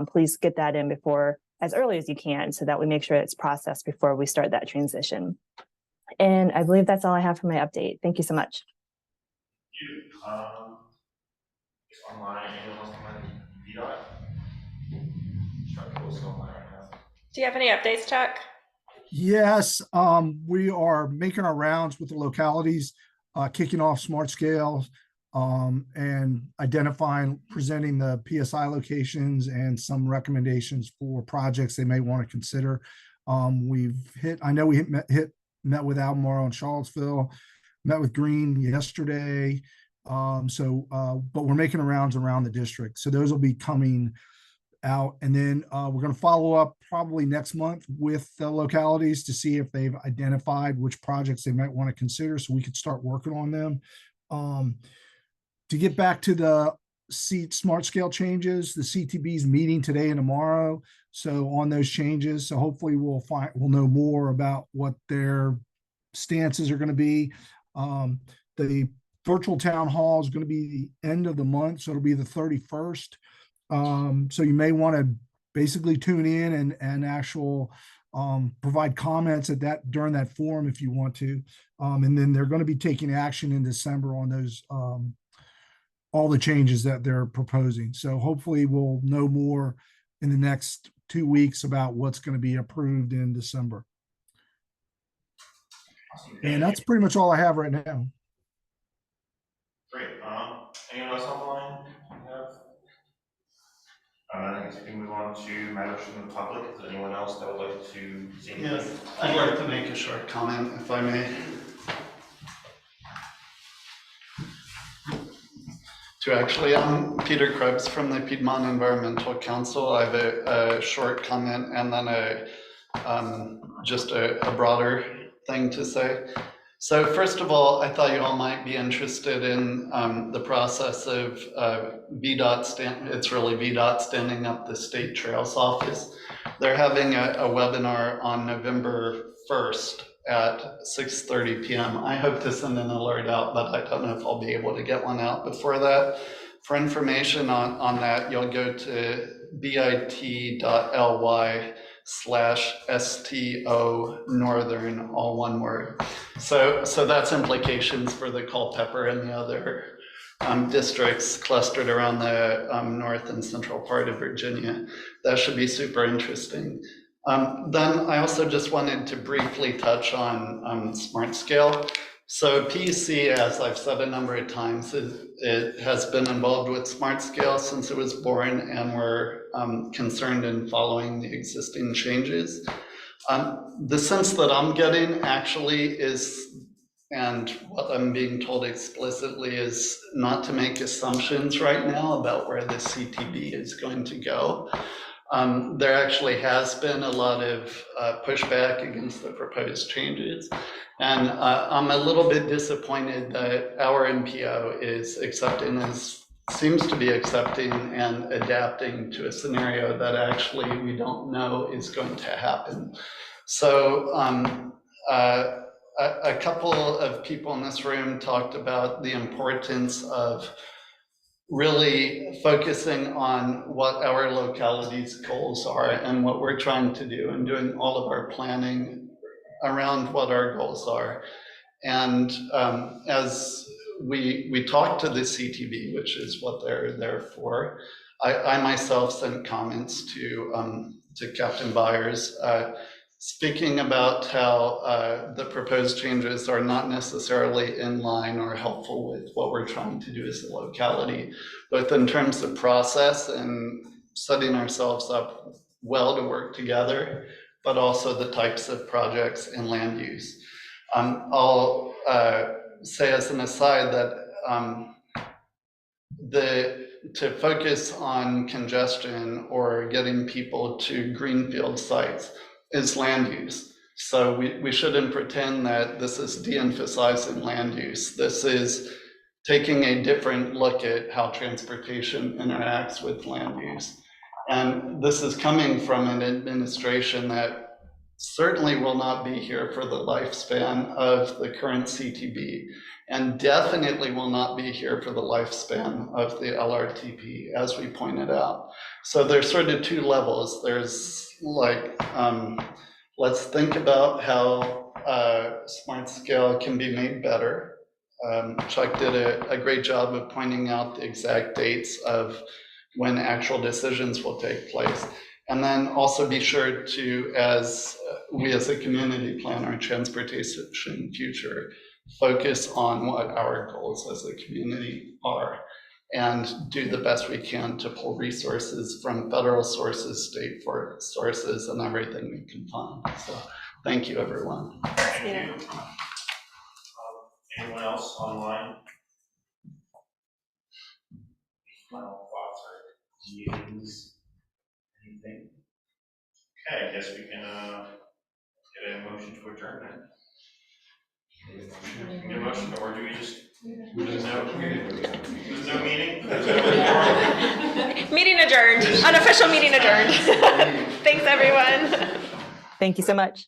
please get that in before as early as you can so that we make sure it's processed before we start that transition. And I believe that's all I have for my update. Thank you so much. Online, anyone else online? VDOT? Chuck, what's online right now? Do you have any updates, Chuck? Yes, we are making our rounds with the localities, kicking off smart scale and identifying, presenting the PSI locations and some recommendations for projects they may want to consider. I know we met with Albemarle in Charlottesville, met with Green yesterday. But we're making rounds around the district. So those will be coming out. And then we're going to follow up probably next month with the localities to see if they've identified which projects they might want to consider so we could start working on them. To get back to the smart scale changes, the CTB is meeting today and tomorrow. So on those changes, so hopefully we'll know more about what their stances are going to be. The virtual town hall is going to be the end of the month, so it'll be the 31st. So you may want to basically tune in and provide comments during that forum if you want to. And then they're going to be taking action in December on those all the changes that they're proposing. So hopefully we'll know more in the next 2 weeks about what's going to be approved in December. And that's pretty much all I have right now. Great. Anyone else online? I guess we can move on to matters from the public. Is there anyone else that would like to say anything? Yes, I'd like to make a short comment, if I may. I'm Peter Krebs from the Piedmont Environmental Council. I have a short comment and then just a broader thing to say. So first of all, I thought you all might be interested in the process of VDOT, it's really VDOT standing up the State Trails Office. They're having a webinar on November 1st at 6:30 p.m. I hope to send an alert out, but I don't know if I'll be able to get one out before that. For information on that, you'll go to bit.ly/STO Northern, all one word. So that's implications for the Culpeper and the other districts clustered around the north and central part of Virginia. That should be super interesting. Then I also just wanted to briefly touch on smart scale. So PEC, as I've said a number of times, it has been involved with smart scale since it was born, and we're concerned in following the existing changes. The sense that I'm getting actually is, and what I'm being told explicitly, is not to make assumptions right now about where the CTB is going to go. There actually has been a lot of pushback against the proposed changes. And I'm a little bit disappointed that our MPO is seems to be accepting and adapting to a scenario that actually we don't know is going to happen. So a couple of people in this room talked about the importance of really focusing on what our locality's goals are and what we're trying to do, and doing all of our planning around what our goals are. And as we talk to the CTB, which is what they're there for, I myself sent comments to Captain Byers, speaking about how the proposed changes are not necessarily in line or helpful with what we're trying to do as a locality, both in terms of process and setting ourselves up well to work together, but also the types of projects and land use. I'll say as an aside that to focus on congestion or getting people to greenfield sites is land use. So we shouldn't pretend that this is de-emphasizing land use. This is taking a different look at how transportation interacts with land use. And this is coming from an administration that certainly will not be here for the lifespan of the current CTB, and definitely will not be here for the lifespan of the LRTP, as we pointed out. So there's sort of two levels. There's like, let's think about how smart scale can be made better. Chuck did a great job of pointing out the exact dates of when actual decisions will take place. And then also be sure to, as we as a community plan our transportation future, focus on what our goals as a community are, and do the best we can to pull resources from federal sources, state sources, and everything we can find. So thank you, everyone. Thank you. Anyone else online? Final thoughts or views? Anything? Okay, I guess we can get a motion to adjourn then. Get a motion, or do we just, there's no meeting? Meeting adjourned, unofficial meeting adjourned. Thanks, everyone. Thank you so much.